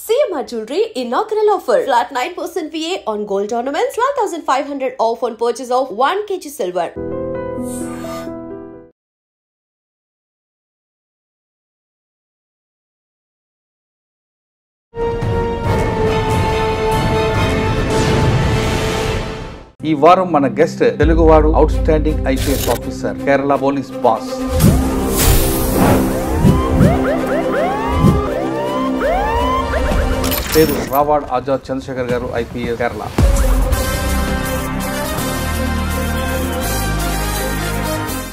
CMR Jewelry inaugural offer. Flat 9% VA on gold ornaments, 12,500 off on purchase of 1 kg silver. ఈ వారం మన guest తెలుగువాడు out standing IPS officer, Kerala police boss. పేరు రావాడ్ ఆజాద్ చంద్రశేఖర్ గారు, IPS, Kerala.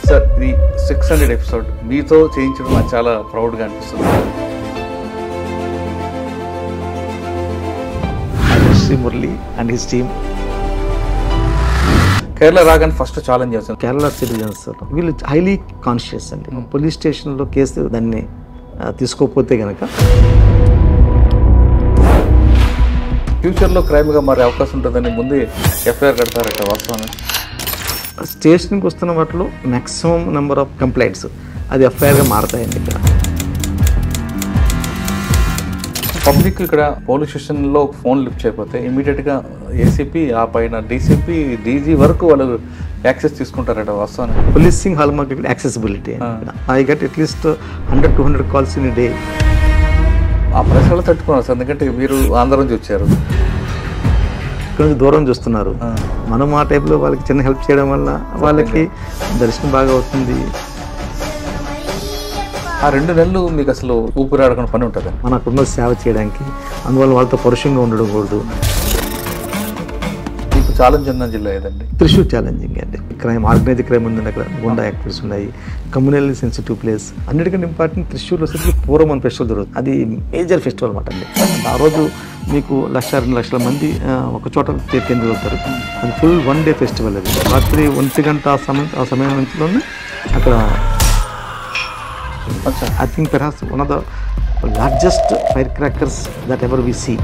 Sir, ఇది 600 episode మీతో చేయించడం నాకు చాలా ప్రౌడ్గా అనిపిస్తుంది. Shri Murali and his team. Kerala రాగానే ఫస్ట్ ఛాలెంజ్ చేస్తాను. కేరళ సిటిజన్స్ వీళ్ళు హైలీ కాన్షియస్ అండి. పోలీస్ స్టేషన్లో కేసు దాన్ని తీసుకోకపోతే కనుక ఫ్యూచర్లో క్రైమ్గా మారే అవకాశం ఉంటుందని ముందే ఎఫ్ఐఆర్ కడతారట, వాస్తవాన్ని? స్టేషన్కి వస్తున్న వాటిలో మ్యాక్సిమం నెంబర్ ఆఫ్ కంప్లైంట్స్ అది ఎఫ్ఐఆర్గా మారతాయండి. ఇక్కడ పబ్లిక్ ఇక్కడ పోలీస్ స్టేషన్లో ఫోన్ లిఫ్ట్ చేయకపోతే ఇమీడియట్గా ఏసీపీ, ఆ పైన డీసీపీ, డీజీ వరకు వాళ్ళు యాక్సెస్ తీసుకుంటారట, వాస్తవాన్ని? Policing hall market accessibility. I get at least 100-200 calls in day. ఆ ప్రెషర్లో తట్టుకున్నారు సార్, ఎందుకంటే మీరు ఆంధ్ర నుంచి వచ్చారు, ఇక్కడ నుంచి దూరం చూస్తున్నారు. మనం ఆ టైప్లో వాళ్ళకి చిన్న హెల్ప్ చేయడం వల్ల వాళ్ళకి దర్శనం బాగా అవుతుంది. ఆ 2 నెలలు మీకు అసలు ఊపిరాడకుండా పని ఉంటుంది మనకున్న సేవ చేయడానికి. అందువల్ల వాళ్ళతో పరుషంగా ఉండడం కూడదు. మీకు ఛాలెంజ్ ఉన్న జిల్లా ఏదండి? త్రిశూర్ ఛాలెంజింగ్ అండి. క్రైమ్, ఆర్గనైజ్డ్ క్రైమ్ ఉందండి అక్కడ. గుండా యాక్టివిటీస్ ఉన్నాయి, కమ్యూనల్లీ సెన్సిటివ్ ప్లేస్. అన్నిటికంటే ఇంపార్టెంట్, త్రిశూర్లో వచ్చేసి పూర్వం ఫెస్టివల్ జరుగుతుంది. అది మేజర్ ఫెస్టివల్ అన్నమాట అండి. ఆ రోజు మీకు 1-2 లక్షల మంది ఒక చోట కేంద్రీకవుతారు. అది ఫుల్ 1 డే ఫెస్టివల్. అది రాత్రి 1 గంట ఆ సమయం నుంచిలోనే అక్కడ I think perhaps one of the largest firecrackers that ever we see.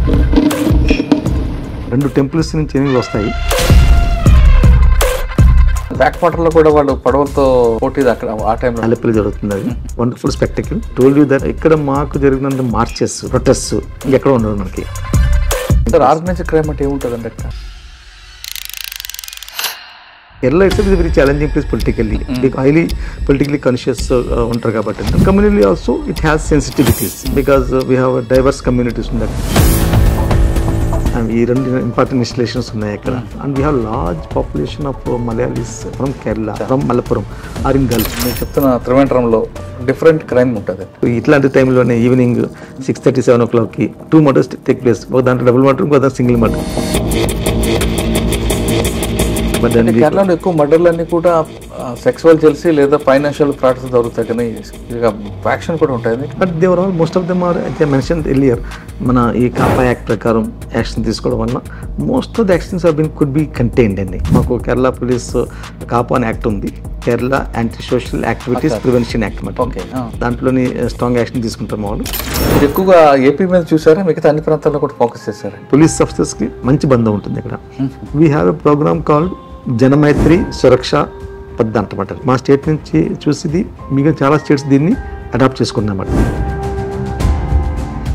2 temples నుంచి ఎనిమిది వస్తాయి. బ్యాక్ వాటర్లో కూడా వాళ్ళు పడవలతో పోటీ అక్కడ ఆ టైంలో అల్లెప్పలు జరుగుతుంది. అది వండర్ఫుల్ స్పెక్టకిల్. టోల్డ్ యూ దట్ ఇక్కడ మాకు జరిగినంత మార్చెస్, ప్రొటెస్ట్ ఇంకెక్కడ ఉండదు మనకి. ఆర్గనైజ్డ్ క్రైమ్ అంటే ఏముంటుందండి అక్కడ? Kerala itself is a very challenging place politically. Highly politically conscious ఉంటారు కాబట్టి. Communally also it has sensitivities because we have diverse communities in that. And ఈ 2 important installations ఉన్నాయి అక్కడ. And we have large population of Malayalis from Kerala, from Malappuram or in Gulf. నేను చెప్తున్న త్రివేంద్రంలో different crime ఉంటుంది. ఇట్లాంటి టైంలోనే evening 6:30-7 o'clockకి 2 murders take place. ఒక దాంట్లో డబుల్ మర్డర్, ఇంకో దాంట్లో సింగిల్ మర్డర్. కేరళలో ఎక్కువ మర్డర్లన్నీ కూడా సెక్సువల్ జెల్సీ లేదా ఫైనాన్షియల్ ఫ్రాడ్స్ దొరుకుతాయి, కానీ ఫ్యాక్షన్ కూడా ఉంటాయి. But they're all most of them are I mention earlier. మన ఈ కాపా యాక్ట్ ప్రకారం యాక్షన్ తీసుకోవడం వల్ల most of the actions could be contained అండి. మాకు కేరళ పోలీస్ కాపా అని యాక్ట్ ఉంది, Kerala anti social activities prevention act అన్నమాట. దాంట్లోని స్ట్రాంగ్ యాక్షన్ తీసుకుంటాం. వాళ్ళు మీరు ఎక్కువగా ఏపీ మీద చూసారా, మిగతా అన్ని ప్రాంతాల్లో కూడా ఫోకస్ చేశారు? పోలీస్ ఆఫీసర్స్కి మంచి బంధం ఉంటుంది ఇక్కడ. We have a programme called Janamaithri Suraksha పద్ధతి అంటమాట. మా స్టేట్ నుంచి చూసి మిగతా చాలా స్టేట్స్ దీన్ని అడాప్ట్ చేసుకున్నామన్నమాట.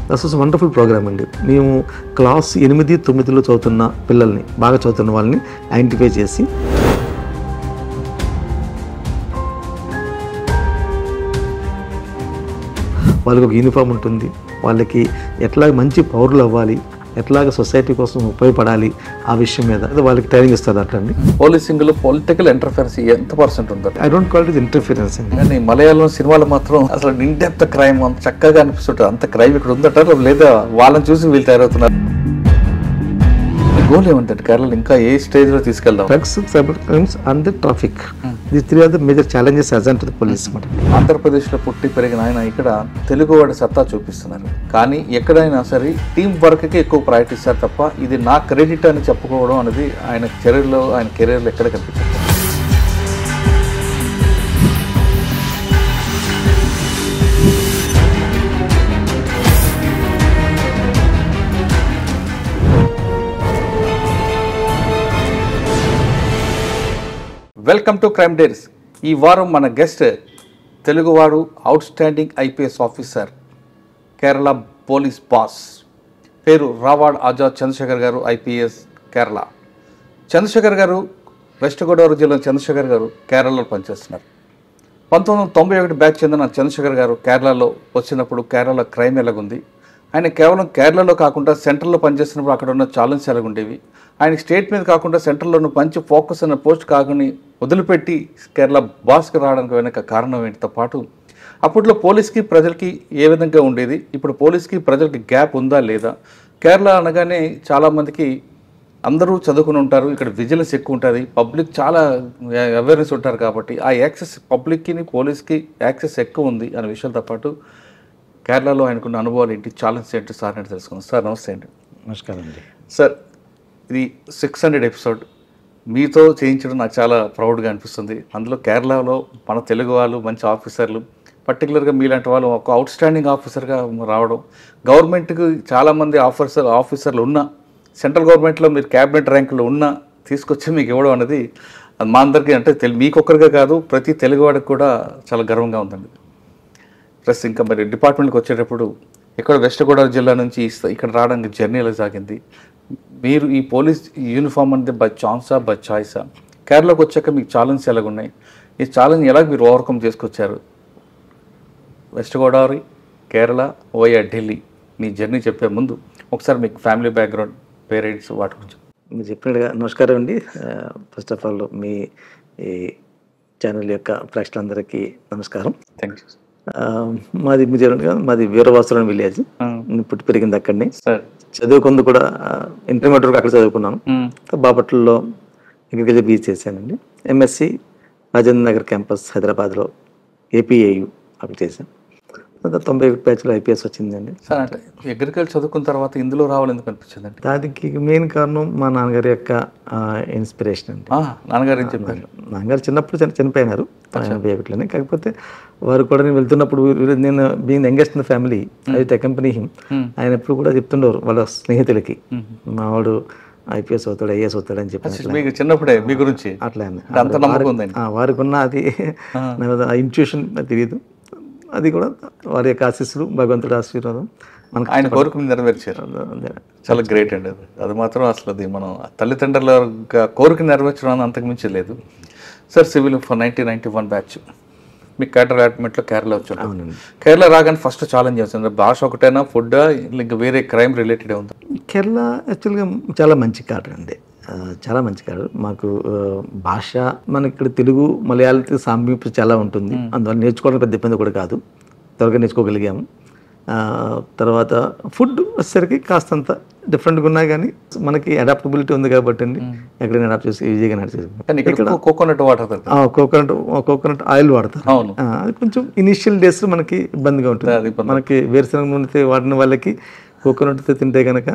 దట్స్ వాస్ వండర్ఫుల్ ప్రోగ్రామ్ అండి. మేము క్లాస్ 8-9లో చదువుతున్న పిల్లల్ని, బాగా చదువుతున్న వాళ్ళని ఐడెంటిఫై చేసి వాళ్ళకి ఒక యూనిఫామ్ ఉంటుంది, వాళ్ళకి ఎట్లా మంచి పౌరులు అవ్వాలి, ఎట్లాగ సొసైటీ కోసం ఉపయోగపడాలి, ఆ విషయం మీద వాళ్ళకి ట్రైనింగ్ ఇస్తారు. అట్లండి పోలీసింగ్ లో పొలిటికల్ ఇంటర్ఫరెన్స్ ఎంత % ఉంటుంది? I don't call it interference అండి. కానీ మలయాళం సినిమాలో మాత్రం అసలు ఇన్ డెప్త్ క్రైమ్ అంత చక్కగా అనిపిస్తుంటుంది. అంత క్రైమ్ ఇక్కడ ఉందట, లేదా వాళ్ళని చూసి వీళ్ళు తయారవుతున్నారు? గోల్ ఏమంటారు కేరళలో ఇంకా ఏ స్టేజ్ లో తీసుకెళ్దాం? Drugs, cyber crimes and traffic, these 3 are the major challenges assigned to the police. ఆంధ్రప్రదేశ్లో పుట్టి పెరిగిన ఆయన ఇక్కడ తెలుగువాడి సత్తా చూపిస్తున్నారు. కానీ ఎక్కడైనా సరే టీం వర్క్కి ఎక్కువ ప్రయారిటీ ఇస్తారు తప్ప ఇది నా క్రెడిట్ అని చెప్పుకోవడం అనేది ఆయన కెరీర్లో ఎక్కడ కనిపించదు. Welcome to crime diaries. ఈ వారం మన గెస్ట్ తెలుగువాడు out standing IPS officer, Kerala police boss, పేరు రావాడ్ ఆజాద్ చంద్రశేఖర్ గారు, ఐపీఎస్, కేరళ. చంద్రశేఖర్ గారు వెస్ట్ గోదావరి జిల్లా చంద్రశేఖర్ గారు కేరళలో పనిచేస్తున్నారు. 1991 బ్యాచ్ చెందిన చంద్రశేఖర్ గారు కేరళలో వచ్చినప్పుడు కేరళ క్రైమ్ ఎలాగుంది, ఆయన కేవలం కేరళలో కాకుండా సెంట్రల్లో పనిచేస్తున్నప్పుడు అక్కడ ఉన్న ఛాలెంజ్ ఎలాగుండేవి, ఆయన స్టేట్ మీద కాకుండా సెంట్రల్లోనూ మంచి ఫోకస్ అన్న పోస్ట్ కాకుండా వదిలిపెట్టి కేరళ బాస్కి రావడానికి వెనక కారణం ఏంటితో పాటు అప్పట్లో పోలీస్కి ప్రజలకి ఏ విధంగా ఉండేది, ఇప్పుడు పోలీస్కి ప్రజలకి గ్యాప్ ఉందా లేదా, కేరళ అనగానే చాలామందికి అందరూ చదువుకుని ఉంటారు, ఇక్కడ విజిలెన్స్ ఎక్కువ ఉంటుంది, పబ్లిక్ చాలా అవేర్నెస్ ఉంటారు కాబట్టి ఆ యాక్సెస్ పబ్లిక్కి పోలీస్కి యాక్సెస్ ఎక్కువ ఉంది అనే విషయాలతో పాటు కేరళలో ఆయనకున్న అనుభవాలు ఏంటి, ఛాలెంజ్ ఏంటి సార్ అని తెలుసుకుందాం. సార్ నమస్తే అండి. నమస్కారం అండి. సార్ ఇది 600 ఎపిసోడ్ మీతో చేయించడం నాకు చాలా ప్రౌడ్గా అనిపిస్తుంది. అందులో కేరళలో మన తెలుగు వాళ్ళు మంచి ఆఫీసర్లు, పర్టికులర్గా మీలాంటి వాళ్ళు ఒక అవుట్ స్టాండింగ్ ఆఫీసర్గా రావడం, గవర్నమెంట్కి చాలామంది ఆఫీసర్లు ఉన్న సెంట్రల్ గవర్నమెంట్లో మీరు క్యాబినెట్ ర్యాంకులో ఉన్న తీసుకొచ్చి మీకు ఇవ్వడం అనేది అది మా అందరికీ అంటే మీకొక్కరిగా కాదు ప్రతి తెలుగువాడికి కూడా చాలా గర్వంగా ఉందండి. ప్లస్ ఇంకా మరి డిపార్ట్మెంట్కి వచ్చేటప్పుడు ఇక్కడ వెస్ట్ గోదావరి జిల్లా నుంచి ఇక్కడ రావడానికి జర్నీ ఎలా సాగింది, మీరు ఈ పోలీస్ యూనిఫామ్ అనేది బై ఛాన్సా బై చాయిసా, కేరళకు వచ్చాక మీకు ఛాలెంజ్ ఎలాగున్నాయి, ఈ ఛాలెంజ్ ఎలా మీరు ఓవర్కమ్ చేసుకొచ్చారు, వెస్ట్ గోదావరి, కేరళ, ఓయా, ఢిల్లీ మీ జర్నీ చెప్పే ముందు ఒకసారి మీకు ఫ్యామిలీ బ్యాక్గ్రౌండ్, పేరెంట్స్ వాటి గురించి. మీరు చెప్పినట్టుగా నమస్కారం అండి. ఫస్ట్ ఆఫ్ ఆల్ మీ ఈ ఛానల్ యొక్క ప్రేక్షకులందరికీ నమస్కారం. Thank you. మాది మీరు చెప్పినట్టుగా మాది వీరవాసురం విలేజ్, పుట్టి పెరిగింది అక్కడిని, చదువుకుంది కూడా ఇంటర్మీడియట్ వరకు అక్కడ చదువుకున్నాను. బాపట్లలో అగ్రికల్చర్ బీచ్ చేశానండి. ఎంఎస్సి రాజేంద్ర నగర్ క్యాంపస్ హైదరాబాద్లో ఏపీఏయు అక్కడ చేశాను. 91 బ్యాచ్లో ఐపీఎస్ వచ్చిందండి. సార్ అంటే అగ్రికల్చర్ చదువుకున్న తర్వాత ఇందులో రావాలి ఎందుకు అనిపించిందండి? దానికి మెయిన్ కారణం మా నాన్నగారి యొక్క ఇన్స్పిరేషన్ అండి. నాన్నగారు ఏం చెప్పారు? నాన్నగారు చిన్నప్పుడు చనిపోయినారు 81లోనే. కాకపోతే వారు కూడా నేను వెళ్తున్నప్పుడు నేను being youngest in the family అయితే కంపెనీ ఆయన ఎప్పుడు కూడా చెప్తుండేవారు వాళ్ళ స్నేహితులకి, మావాడు ఐపీఎస్ అవుతాడు, ఐఏఎస్ అవుతాడు అని చెప్పి చిన్నప్పుడే మీ గురించి అట్లా వారికి ఉన్న అది ఇన్స్టిట్యూషన్ తెలియదు. అది కూడా వారి యొక్క ఆశీస్సులు, భగవంతుడి ఆశీర్వాదం మనకు ఆయన కోరికను నెరవేర్చారు. చాలా గ్రేట్ అండి. అది మాత్రం అసలు అది మనం తల్లిదండ్రుల కోరిక నెరవేర్చడం అంతకు మించి లేదు. సార్ సివిల్ ఫర్ 1991 బ్యాచ్ మీ క్యాటర్ అలాట్మెంట్లో కేరళ వచ్చాడు. కేరళ రాగానే ఫస్ట్ ఛాలెంజ్ చేస్తుంది భాష ఒకటైనా, ఫుడ్ ఇంకా వేరే క్రైమ్ రిలేటెడ్ ఉంది? కేరళ యాక్చువల్గా చాలా మంచి క్యాటర్ అండి, చాలా మంచి క్యాటర్. మాకు భాష మనకి ఇక్కడ తెలుగు మలయాళంతో సామీప్యం చాలా ఉంటుంది, అందువల్ల నేర్చుకోవడం పెద్ద ఇబ్బంది కూడా కాదు, త్వరగా నేర్చుకోగలిగాము. తర్వాత ఫుడ్ వచ్చేసరికి కాస్తంత డిఫరెంట్గా ఉన్నా కానీ మనకి అడాప్టబిలిటీ ఉంది కాబట్టి అండి ఎక్కడైనా అడాప్ట్ చేసి ఈజీగా నడిచేది. కోకోనట్ ఆయిల్ వాడతారు, అది కొంచెం ఇనిషియల్ డేస్ మనకి ఇబ్బందిగా ఉంటుంది. మనకి వేరుశనగ నూనెతో వాడిన వాళ్ళకి కోకోనట్తో తింటే కనుక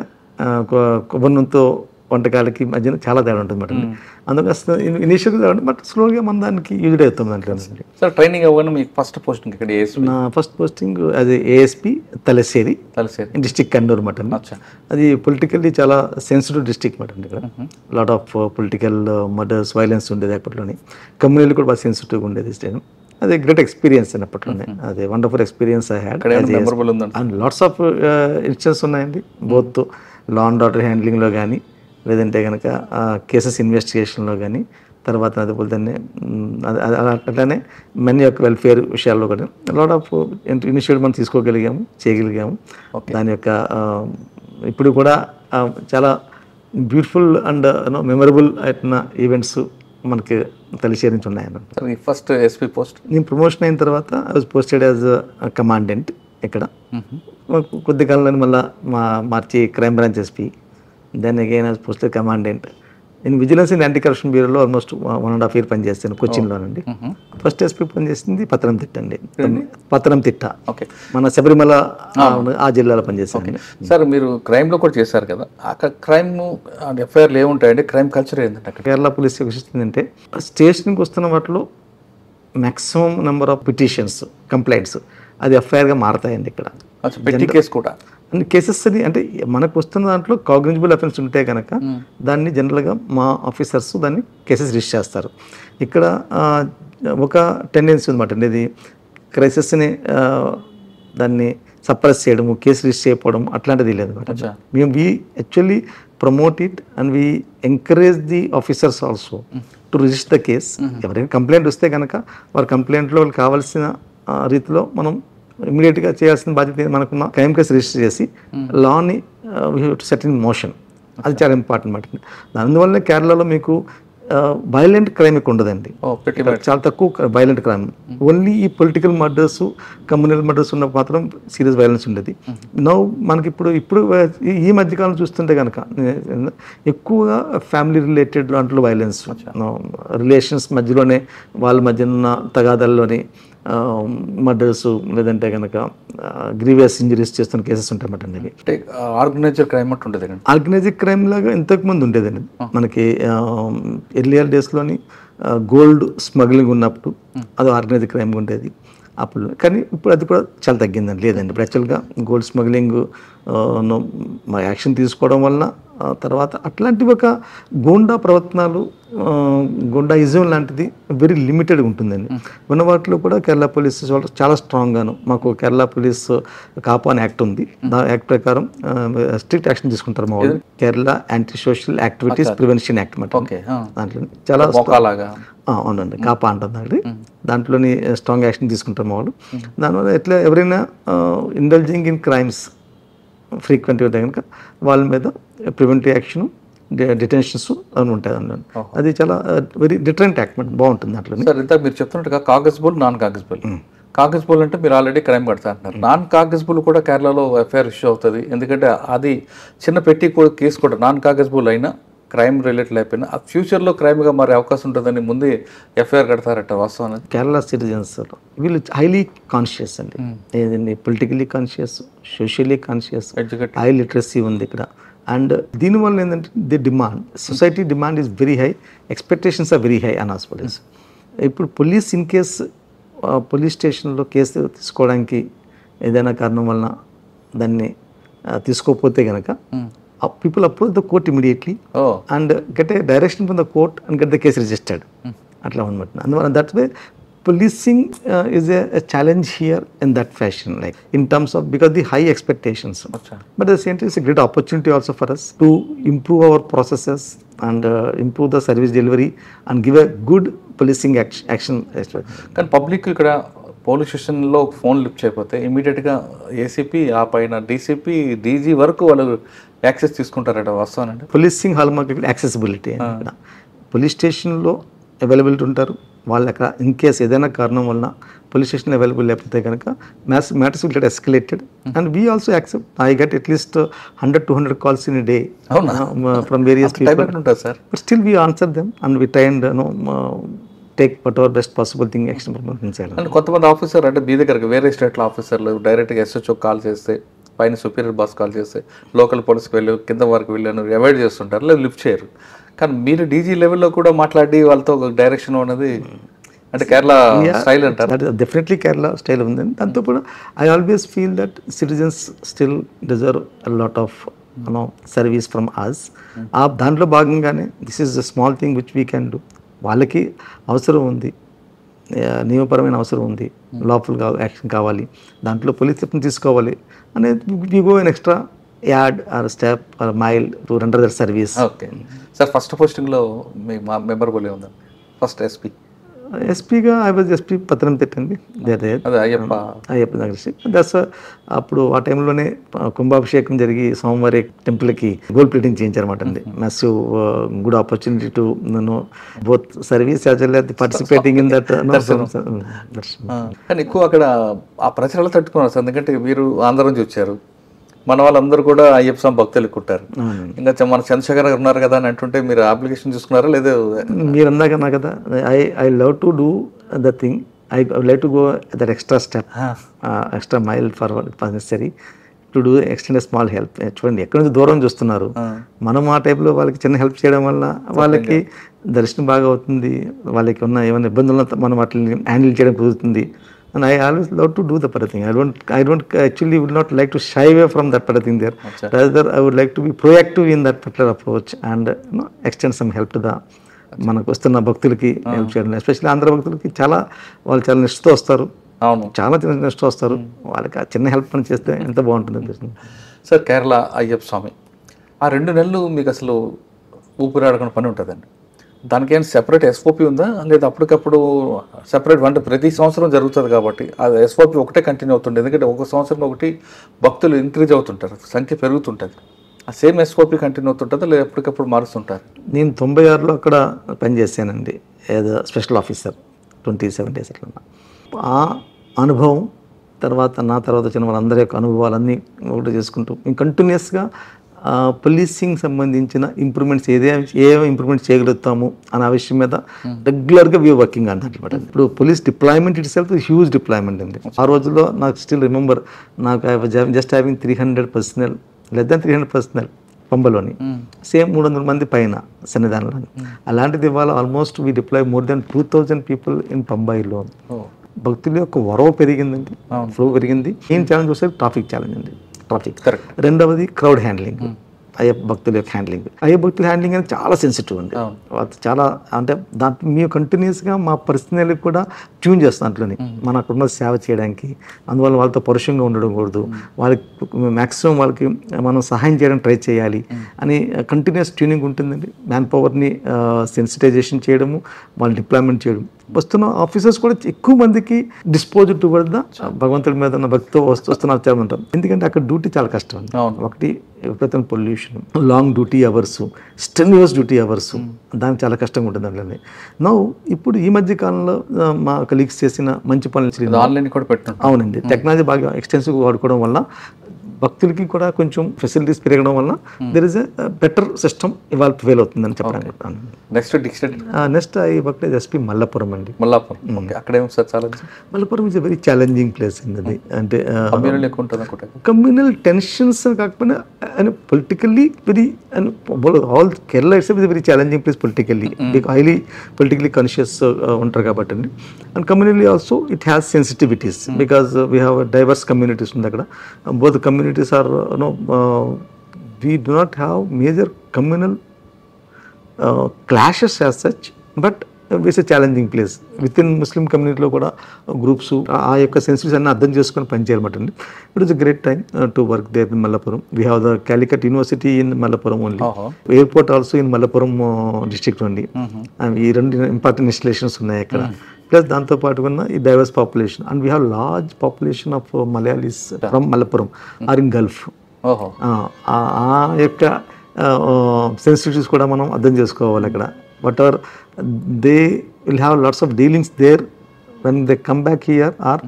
కొబ్బరి నూనెతో వంటకాలకి మధ్యన చాలా తేడా ఉంటుంది అన్నమాట. అందుకని ఇనిషియల్గా బట్ స్లోగా మన దానికి యూజ్ అవుతాం దాంట్లో. సార్ ట్రైనింగ్ అవ్వగానే మీకు ఫస్ట్ పోస్టింగ్ ఇక్కడ? నా ఫస్ట్ పోస్టింగ్ అది ఏఎస్పీ తలసేరి డిస్ట్రిక్ట్ కన్నూరు అన్నమాట. అది పొలిటికల్లీ చాలా సెన్సిటివ్ డిస్ట్రిక్ట్ అన్నమాట. ఇక్కడ lot of political murders, violence ఉండేది అప్పట్లోనే. కమ్యూనిటీ కూడా బాగా సెన్సిటివ్గా ఉండేది స్టేట్. అది గ్రేట్ ఎక్స్పీరియన్స్ అప్పట్లోనే, అది wonderful experience I had. And lots of incidents ఉన్నాయండి, బోత్ లా అండ్ ఆర్డర్ హ్యాండ్లింగ్లో కానీ లేదంటే కనుక కేసెస్ ఇన్వెస్టిగేషన్లో కానీ, తర్వాత అదేపోతే అట్లానే మెన్ యొక్క వెల్ఫేర్ విషయాల్లో కూడా లాట్ ఆఫ్ ఇనిషియేటివ్ మనం తీసుకోగలిగాము, చేయగలిగాము. దాని యొక్క ఇప్పుడు కూడా చాలా బ్యూటిఫుల్ అండ్ మెమరబుల్ అయిన ఈవెంట్స్ మనకి తెలిసే నుంచి ఉన్నాయన్నమాట. ఫస్ట్ ఎస్పీ పోస్ట్ నేను ప్రమోషన్ అయిన తర్వాత I was posted as commandant ఇక్కడ. కొద్ది కాలంలో మళ్ళీ మార్చి crime branch SP, then again as posted commandant. నేను విజిలెన్స్ అండ్ యాంటీ కరప్షన్ బ్యూరోలో ఆల్మోస్ట్ 1.5 years పనిచేస్తాను కొచ్చిన్లోనండి. ఫస్ట్ ఎస్పీ పనిచేసింది పత్తనంతిట్ట అండి, పత్తనంతిట్ట మన శబరిమల ఆ జిల్లాలో పనిచేస్తాను. సార్ మీరు క్రైమ్లో కూడా చేశారు కదా, అక్కడ క్రైమ్ ఎఫ్ఐఆర్లు ఏముంటాయండి, క్రైమ్ కల్చర్ ఏంటంటే అక్కడ? కేరళ పోలీస్ ఏంటంటే స్టేషన్కి వస్తున్న వాటిలో maximum number of petitions, complaints అది ఎఫ్ఐఆర్గా మారతాయండి ఇక్కడ. కేసు కూడా అన్ని కేసెస్ అని అంటే మనకు వస్తున్న దాంట్లో కాగ్నిజబుల్ అఫెన్స్ ఉంటే కనుక దాన్ని జనరల్గా మా ఆఫీసర్స్ దాన్ని కేసెస్ రిజిస్టర్ చేస్తారు. ఇక్కడ ఒక టెండెన్సీ ఉందన్నమాట, ఇది క్రైసిస్ని దాన్ని సప్రెస్ చేయడము, కేసు రిజిస్టర్ చేయకపోవడం అట్లాంటిది లేదు అనమాట. మేము we actually promote it and we encourage the officers also to register the case. ఎవరైనా కంప్లైంట్ వస్తే కనుక వారి కంప్లైంట్లో వాళ్ళకి కావాల్సిన రీతిలో మనం ఇమీడియట్గా చేయాల్సిన బాధ్యత మనకున్న క్రైమ్ కేసు రిజిస్టర్ చేసి లాని we have to set in motion. అది చాలా ఇంపార్టెంట్ మాట. అందువల్ల కేరళలో మీకు వైలెంట్ క్రైమ్ ఎక్కువ ఉండదండి, చాలా తక్కువ వైలెంట్ క్రైమ్. ఓన్లీ ఈ పొలిటికల్ మర్డర్స్, కమ్యూనల్ మర్డర్స్ ఉన్న మాత్రం సీరియస్ వైలెన్స్ ఉండేది. నౌ మనకి ఇప్పుడు ఈ మధ్యకాలం చూస్తుంటే కనుక ఎక్కువగా ఫ్యామిలీ రిలేటెడ్ దాంట్లో వైలెన్స్, రిలేషన్స్ మధ్యలోనే వాళ్ళ మధ్య ఉన్న తగాదాల్లోని మర్డర్స్ లేదంటే కనుక గ్రీవియస్ ఇంజరీస్ చేస్తున్న కేసెస్ ఉంటాయన్నమాట అండి. ఆర్గనైజ్డ్ క్రైమ్ ఉంటుంది. ఆర్గనైజ్డ్ క్రైమ్ లాగా ఇంతకుముందు ఉండేదండి మనకి ఎర్లియర్ డేస్లోని గోల్డ్ స్మగ్లింగ్ ఉన్నప్పుడు అది ఆర్గనైజ్డ్ క్రైమ్ ఉండేది అప్పుడు. కానీ ఇప్పుడు అది కూడా చాలా తగ్గిందండి. లేదండి ఇప్పుడు యాక్చువల్గా గోల్డ్ స్మగ్లింగ్ యాక్షన్ తీసుకోవడం వలన తర్వాత అట్లాంటివి ఒక గోండా ప్రవర్తనలు, గోండాయిజం లాంటిది వెరీ లిమిటెడ్గా ఉంటుందండి. ఉన్న వాటిలో కూడా కేరళ పోలీస్ చాలా స్ట్రాంగ్గాను మాకు కేరళ పోలీస్ కాపా అని యాక్ట్ ఉంది. ఆ యాక్ట్ ప్రకారం స్ట్రిక్ట్ యాక్షన్ తీసుకుంటారు మా వాళ్ళు. Kerala anti social activities prevention act అన్నమాట. దాంట్లో చాలా అవునండి కాపా అంటుంది. దాంట్లోని స్ట్రాంగ్ యాక్షన్ తీసుకుంటారు మా వాళ్ళు. దానివల్ల ఎట్లా ఎవరైనా ఇండల్జింగ్ ఇన్ క్రైమ్స్ ఫ్రీక్వెంట్గా ఉంటే కనుక వాళ్ళ మీద ప్రివెంటివ్ యాక్షన్, డిటెన్షన్స్ అని ఉంటాయి అన్నాను. అది చాలా వెరీ డిఫరెంట్ యాక్ట్ బాగుంటుంది అట్లా. సార్ ఇంత మీరు చెప్తున్నట్టుగా కాగజ్బుల్, నాన్ కాగజ్బుల్. కాగజ్బుల్ అంటే మీరు ఆల్రెడీ క్రైమ్ కడతా అంటున్నారు. నాన్ కాగజ్బుల్ కూడా కేరళలో ఎఫ్ఐఆర్ ఇష్యూ అవుతుంది. ఎందుకంటే అది చిన్న పెట్టి కేసు కూడా నాన్ కాగజ్బుల్ అయినా క్రైమ్ రిలేటెడ్ అయిపోయినా ఆ ఫ్యూచర్లో క్రైమ్గా మారే అవకాశం ఉంటుందని ముందే ఎఫ్ఐఆర్ కడతారట వాస్తవం అనేది. కేరళ సిటిజన్స్ వీళ్ళు హైలీ కాన్షియస్ అండి, ఏదండి politically conscious, socially conscious, high literacy ఉంది ఇక్కడ. అండ్ దీనివల్ల ఏంటంటే the demand, society demand is very high, expectations are very high on us police. ఇప్పుడు పోలీస్ ఇన్ కేస్ పోలీస్ స్టేషన్లో కేసు తీసుకోవడానికి ఏదైనా కారణం వలన దాన్ని తీసుకోకపోతే కనుక people approach the court immediately and get a direction from the court and get the case registered. Atla unmat. And that's why policing is a challenge here in that fashion, like in terms of because the high expectations. But at the same time, it's a great opportunity also for us to improve our processes and improve the service delivery and give a good policing action. Can public ikkada police స్టేషన్లో phone lift చేయకపోతే ఇమీడియట్గా ACP ఆ పైన DCP DG వరకు వాళ్ళు access తీసుకుంటారట వాస్తవానండి. Policing hall market accessibility police స్టేషన్లో అవైలబిలిటీ ఉంటారు. వాళ్ళు అక్కడ ఇన్ కేస్ ఏదైనా కారణం వలన పోలీస్ స్టేషన్ అవైలబుల్ లేకపోతే కనుక matters will get escalated and we also accept. I get at least 100-200 calls in a day from various people. But still we answer them and we try and take whatever best possible thing action చేయాలి. అంటే కొంతమంది officer అంటే మీ దగ్గరకు వేరే స్టేట్లో ఆఫీసర్లు డైరెక్ట్గా SHO call చేస్తే, పైన సుపీరియర్ బాస్ కాల్ చేస్తే లోకల్ పోలీస్కి వెళ్ళి కింద వరకు వెళ్ళి అవాయిడ్ చేస్తుంటారు, లేదు లిఫ్ట్ చేయరు. కానీ మీరు డీజీ లెవెల్లో కూడా మాట్లాడి వాళ్ళతో డైరెక్షన్ అనేది అంటే కేరళ స్టైల్ అంటారు. డెఫినెట్లీ కేరళ స్టైల్ ఉంది. దాంతో కూడా I always feel that citizens still deserve a lot of service from us. దాంట్లో భాగంగానే this is a small thing which we can do. వాళ్ళకి అవసరం ఉంది, నియమపరమైన అవసరం ఉంది, లాఫుల్ యాక్షన్ కావాలి, దాంట్లో పోలీస్ స్టెప్ని తీసుకోవాలి అనేది we go an extra yard or step or mile to render that service. Okay sir, first పోస్టింగ్లో మీ మెమరబుల్ ఉందా? ఫస్ట్ ఎస్పీగా ఐ వాజ్ ఎస్పీ పత్తనంతిట్ట అండి, అయ్యప్ప నగర్. దట్స్ అప్పుడు ఆ టైంలోనే కుంభాభిషేకం జరిగి సోమవారి టెంపుల్కి గోల్డ్ ప్లేటింగ్ చేయించారన్నమాట అండి. Massive good opportunity to both service as well as participating in that. కానీ ఎక్కువ అక్కడ ఆ ప్రచారాలు తట్టుకున్నారు సార్, ఎందుకంటే మీరు ఆంధ్ర నుంచి వచ్చారు, మన వాళ్ళందరూ కూడా అయ్యప్ప స్వామి భక్తులు ఎక్కుంటారు. ఇంకా మన చంద్రశేఖర్ గారు ఉన్నారు కదా అని అంటుంటే మీరు అప్లికేషన్ చూసుకున్నారా లేదా? మీరు అన్నాకన్నా కదా, I love to do the thing, I like to go that extra step, extra mile forward necessary to do extend small help. చూడండి ఎక్కడి నుంచి దూరం చూస్తున్నారు, మనం ఆ టైప్లో వాళ్ళకి చిన్న హెల్ప్ చేయడం వల్ల వాళ్ళకి దర్శనం బాగా అవుతుంది, వాళ్ళకి ఉన్న ఏమైనా ఇబ్బందులను మనం వాటిని హ్యాండిల్ చేయడం కుదురుతుంది. And I always love to do the particular thing. I don't actually would not like to shy away from that particular thing there. Rather, I would like to be proactive in that particular approach and extend some help to the మనకు వస్తున్న భక్తులకి help చేయడం. Especially Andhra భక్తులకి వాళ్ళు చాలా నిష్ఠతో వస్తారు, అవును చాలా చిన్న నెక్స్ట్ వస్తారు, వాళ్ళకి ఆ చిన్న హెల్ప్ అని చేస్తే ఎంత బాగుంటుంది అనిపిస్తుంది. సార్ కేరళ అయ్యప్ప స్వామి ఆ 2 నెలలు మీకు అసలు ఊపిరాడకుండా పని ఉంటుందండి. దానికి ఏమైనా సెపరేట్ ఎస్ఓపి ఉందా లేదా అప్పటికప్పుడు సెపరేట్ అంటే ప్రతి సంవత్సరం జరుగుతుంది కాబట్టి అది ఎస్ఓపి ఒకటే కంటిన్యూ అవుతుంది? ఎందుకంటే ఒక సంవత్సరం ఒకటి భక్తులు ఇంక్రీజ్ అవుతుంటారు, సంఖ్య పెరుగుతుంటుంది. ఆ సేమ్ ఎస్ఓపి కంటిన్యూ అవుతుంటుందా లేదా ఎప్పటికప్పుడు మారుస్తుంటారు? నేను 96లో అక్కడ పనిచేశానండి ఏదో స్పెషల్ ఆఫీసర్ 27 days అట్లా. ఆ అనుభవం నా తర్వాత వచ్చిన వాళ్ళందరి యొక్క అనుభవాలన్నీ ఒకటి చేసుకుంటూ మేము కంటిన్యూస్గా పోలీసింగ్ సంబంధించిన ఇంప్రూవ్మెంట్స్ ఏమేమి ఇంప్రూవ్మెంట్ చేయగలుగుతాము అనే విషయం మీద రెగ్యులర్గా వీ వర్కింగ్ అన్నమాట. ఇప్పుడు police deployment itself huge deployment అండి. ఆ రోజుల్లో నాకు స్టిల్ రిమెంబర్, నాకు just having 300 personnel, less than 300 personnel పంబలోని, సేమ్ 300 మంది పైన సన్నిధానంలో. అలాంటిది ఇవాళ almost we deploy more than 2000 people in పంబాయిలో. భక్తుల యొక్క వరవ పెరిగిందండి, ఫ్లో పెరిగింది. మెయిన్ ఛాలెంజ్ వస్తే ట్రాఫిక్ ఛాలెంజ్ అండి, ట్రాఫిక్. రెండవది క్రౌడ్ హ్యాండ్లింగ్, అయ్యప్ప భక్తుల యొక్క హ్యాండ్లింగ్. అయ్యప్ప భక్తుల హ్యాండ్లింగ్ అనేది చాలా సెన్సిటివ్ అండి. చాలా అంటే దాంట్లో మేము కంటిన్యూస్గా మా పర్సనల్ కూడా ట్యూన్ చేస్తాం దాంట్లోని మన అక్కడున్న సేవ చేయడానికి. అందువల్ల వాళ్ళతో పరుషంగా ఉండడం కూడదు, వాళ్ళకి మ్యాక్సిమం వాళ్ళకి మనం సహాయం చేయడానికి ట్రై చేయాలి అని కంటిన్యూస్ ట్యూనింగ్ ఉంటుందండి. మ్యాన్ పవర్ని సెన్సిటైజేషన్ చేయడము, వాళ్ళు డిప్లాయ్మెంట్ చేయడం. వస్తున్న ఆఫీసర్స్ కూడా ఎక్కువ మందికి డిస్పోజ్ టువర్డ్ ద భగవంతుడి మీద ఉన్న భక్తితో వస్తున్నారు చాలా ఉంటాం. ఎందుకంటే అక్కడ డ్యూటీ చాలా కష్టం అండి. ఒకటి విపరీతం pollution, long duty hours, strenuous duty hours, దానికి చాలా కష్టంగా ఉంటుంది అందులోనే. ఇప్పుడు ఈ మధ్య కాలంలో మా కలీగ్స్ చేసిన మంచి పనులు ఆన్లైన్ కూడా పెట్టాం. అవునండి, టెక్నాలజీ బాగా ఎక్స్టెన్సివ్గా వాడుకోవడం వల్ల భక్తులకి కూడా కొంచెం ఫెసిలిటీస్ పెరగడం వల్ల there is a better system ఇవాళ ఫెయిల్ అవుతుందని చెప్పడానికి. Next I work as SP Malappuram అండి. Malappuram is a very challenging place అండి. అంటే కమ్యూనల్ టెన్షన్స్ కాకపోయినా politically very all Kerala it's very challenging place politically, highly politically conscious ఉంటారు కాబట్టి అండి. And communally also it has sensitivities because we have diverse communities ఉంది అక్కడ. బోత్ communities are we do not have major communal clashes as such, but it's a challenging place. Within Muslim community lo kuda groups aa yokka sensibilities anna ardham cheskoni pani cheyalamatandi. It was a great time to work there in Malappuram. We have the Calicut University in Malappuram only. Airport also in Malappuram district only. And ee rendu important installations unnayi akkada. Plus దాంతో పాటు ఉన్న ఈ diverse population, and we have large population of Malayalis from Malappuram or in Gulf. ఆ యొక్క sensitivities కూడా మనం అర్థం చేసుకోవాలి అక్కడ. Whatever they will have lots of dealings there when they come back here or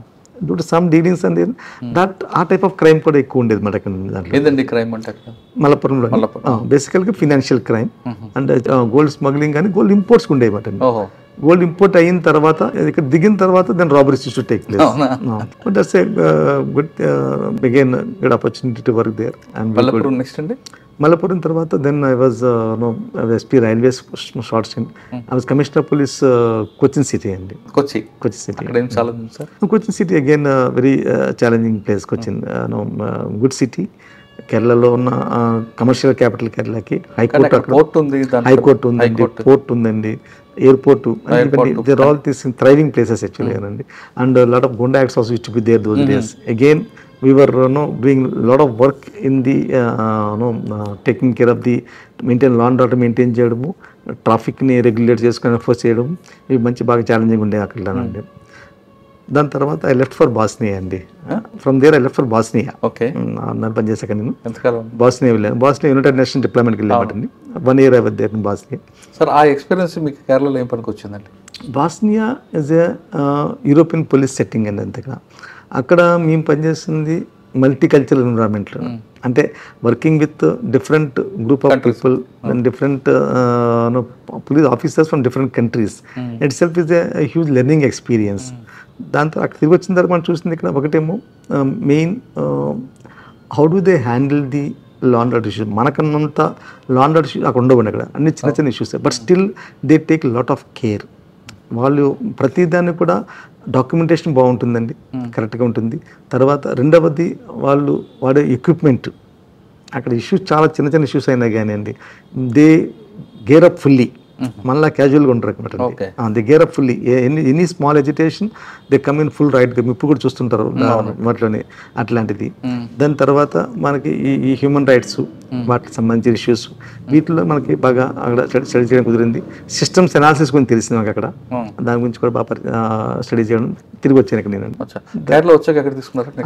due to some dealings and that ఆ type of crime కూడా ఎక్కువ ఉండేది మన దాంట్లో. మలపురంలో బేసికల్గా financial crime and gold smuggling కానీ గోల్డ్ ఇంపోర్ట్స్ ఉండేవి మాట. గోల్డ్ ఇంపోర్ట్ అయిన తర్వాత ఇక్కడ దిగిన తర్వాత then robberies to take place. But that's a good again good opportunity to work there. And Malappuram తర్వాత then I was SP railways short stint. I was commissioner police Cochin city అండి. Cochin city again very challenging place. Cochin good city, కేరళలో ఉన్న commercial capital కేరళకి. High court ఉందండి, port ఉందండి, airport, there all this thriving places actually అండి. And lot of goonda acts also used to be there those days. Again we were doing lot of work in the taking care of the maintain law and order maintain చేయడము, ట్రాఫిక్ని regulate చేసుకుని enforce చేయడం, ఇవి మంచి బాగా challenging ఉండే అక్కడండి. దాని తర్వాత ఐ లెఫ్ట్ ఫర్ బాస్నియా అండి. From there I left for Bosnia. నన్ను పనిచేసాక నేను బాస్నియా వెళ్ళాను. బాస్నియా యునైటెడ్ నేషన్ డిప్లాయ్మెంట్కి వెళ్ళామండి. 1 year I was there in Bosnia. Sir ఆ ఎక్స్పీరియన్స్ మీకు కేరళలో ఏం పనికి వచ్చిందండి? Bosnia is a European police setting అండి. అంతగా అక్కడ మేము పనిచేస్తుంది మల్టీకల్చరల్ ఎన్విరాన్మెంట్లో, అంటే working with different group of people and different police officers from different countries. Itself is a huge learning experience. దాంతో అక్కడ తిరిగి వచ్చిన తర్వాత మనం చూసింది ఇక్కడ ఒకటేమో main how do they handle the law and order issues. మనకన్నంత law and order issues అక్కడ ఉండవండి. అక్కడ అన్ని చిన్న చిన్న issues, but still they take lot of care. వాళ్ళు ప్రతిదాన్ని కూడా డాక్యుమెంటేషన్ బాగుంటుందండి, కరెక్ట్గా ఉంటుంది. తర్వాత రెండవది వాళ్ళు వాడే ఎక్విప్మెంట్, అక్కడ ఇష్యూస్ చాలా చిన్న చిన్న ఇష్యూస్ అయినా కానీ అండి దే గేర్ అప్ ఫుల్లీ. మళ్ళీ క్యాజువల్గా ఉంటారు అనమాట. The gear up fully, any small agitation they come in full right. ఇప్పుడు కూడా చూస్తుంటారు వాటిలోనే అట్లాంటిది. దాని తర్వాత మనకి ఈ హ్యూమన్ రైట్స్ వాటికి సంబంధించిన ఇష్యూస్ వీటిలో మనకి బాగా అక్కడ స్టడీ చేయడం కుదిరింది. సిస్టమ్స్ అనాలిసిస్ గురించి తెలిసింది మనకి అక్కడ. దాని గురించి కూడా బాగా స్టడీ చేయడం. తిరిగి వచ్చాను ఇక్కడ నేను.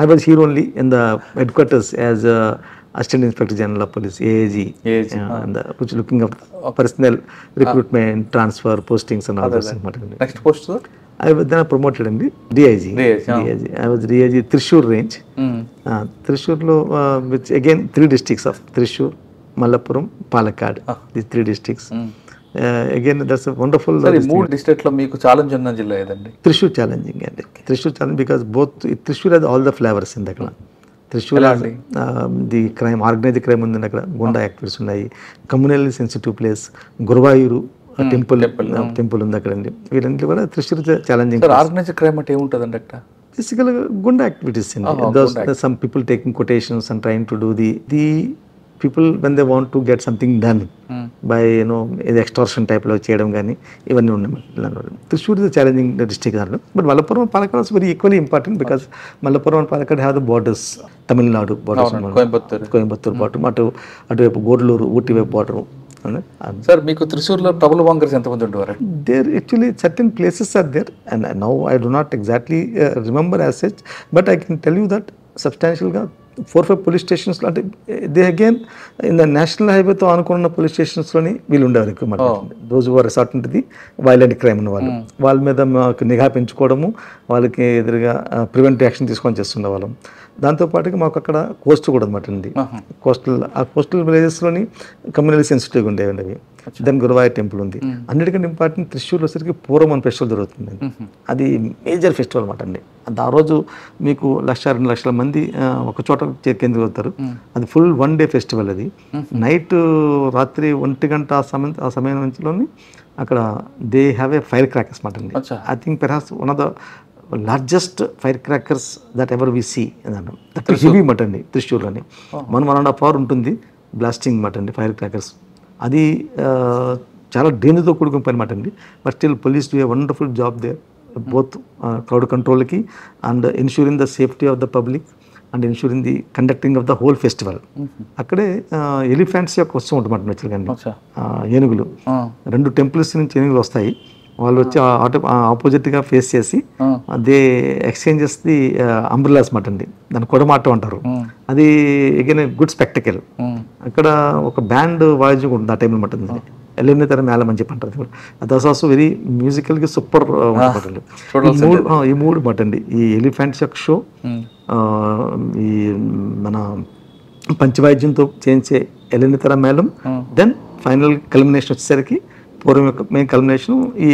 I was here only in the head quarters as Assistant Inspector General of Police, AAG, and which looking at personnel recruitment, transfer, postings and all those things. Next post, sir? I was then promoted in the DIG. I was DIG Thrissur range. Thrissur lo, which again 3 districts of Thrissur, Malappuram, Palakkad. These 3 districts. Again, that's a wonderful. Sir, in 3 districts lo meeku challenge unna jilla edandi. Thrissur challenging andi. Thrissur challenging because both Thrissur has all the flavors in the kala. Thrissur the crime, organised crime ఉంది అక్కడ. గుండా activities ఉన్నాయి. Communally sensitive place, Guruvayur temple ఉంది అక్కడ అండి. వీళ్ళంటే కూడా Thrissur challenging. Organised crime అంటే ఏముంటుందండి అక్కడ? బేసికల్గా గుండా యాక్టివిటీస్ అండి. Some people taking quotations and trying to do the people when they want to get something done by extortion type లో చేయడం కానీ ఇవన్నీ ఉన్నాయి. Thrissur is a challenging district, but Malappuram and Palakkad is very equally important because Malappuram and Palakkad have the borders, Tamil Nadu borders, Coimbatore border, అటువైపు గోర్లూరు, ఊటీ వైపు border. Sir, మీకు త్రిశూర్లో trouble వాంగర్స్ ఎంతమంది ఉండేవారు? There actually certain places are there and now I do not exactly remember as such, but I can tell you that substantial గా 4-5 police stations అంటే they again in the national హైవేతో అనుకున్న police స్టేషన్స్లోని వీళ్ళు ఉండేవారు ఎక్కువ మాట. రోజు వారు రిసార్ట్ ఉంటుంది, వైలెంట్ క్రైమ్ ఉన్న వాళ్ళు, వాళ్ళ మీద మాకు నిఘా పెంచుకోవడము, వాళ్ళకి ఎదురుగా ప్రివెంటివ్ యాక్షన్ తీసుకొని చేస్తుండే వాళ్ళం. దాంతోపాటుగా మాకు అక్కడ కోస్ట్ కూడా అనమాట అండి. కోస్టల్ విలేజెస్లోని కమ్యూనల్లీ సెన్సిటివ్గా ఉండేవండి అవి. దెన్ గురువాయూర్ టెంపుల్ ఉంది. అన్నిటికంటే ఇంపార్టెంట్ Thrissur వచ్చేసరికి పూర్వం అని ఫెస్టివల్ జరుగుతుంది. అది మేజర్ ఫెస్టివల్ అనమాట అండి. ఆ రోజు మీకు 1-2 లక్షల మంది ఒక చోట కేంద్రీకవుతారు. అది ఫుల్ 1 డే ఫెస్టివల్. అది నైట్ రాత్రి 1 గంట ఆ సమయం నుంచిలోని అక్కడ they have a fire crackers మాట అండి. I think perhaps one of the largest fire crackers that ever we see. Heavy మాట అండి Thrissur-లోని 1.5 hour ఉంటుంది బ్లాస్టింగ్ మాట అండి ఫైర్ క్రాకర్స్. అది చాలా డేంజర్తో కూడుకున్న పని మాట అండి. But still police do a wonderful job there, both crowd కంట్రోల్కి and ensuring the safety of the public and ensuring the conducting of the whole festival. అక్కడే ఎలిఫెంట్స్ యొక్క వస్తూ ఉంటుంది నచ్చలుగా, ఏనుగులు 2 టెంపుల్స్ నుంచి ఏనుగులు వస్తాయి. వాళ్ళు వచ్చి ఆపోజిట్గా ఫేస్ చేసి దే ఎక్స్చేంజెస్ ది అంబ్రెలాస్ మాట అండి, దాన్ని కొడమాటం అంటారు. అది అగైన్ గుడ్ స్పెక్టకల్. అక్కడ ఒక బ్యాండ్ వాయిద్యం ఉంటుంది ఆ టైంలో మాట. ఎల్లుండి తర మేళం అని చెప్పి అంటారు. దట్స్ ఆల్సో వెరీ మ్యూజికల్గా సూపర్ ఉంటుంది. ఈ 3 మాట అండి, ఈ ఎలిఫెంట్స్ యొక్క షో, ఈ మన పంచవాయిద్యంతో చేయించే ఎల్లుండి తర మేళం, దెన్ ఫైనల్ కల్మినేషన్ వచ్చేసరికి పూర్వం యొక్క మెయిన్ కల్మినేషన్ ఈ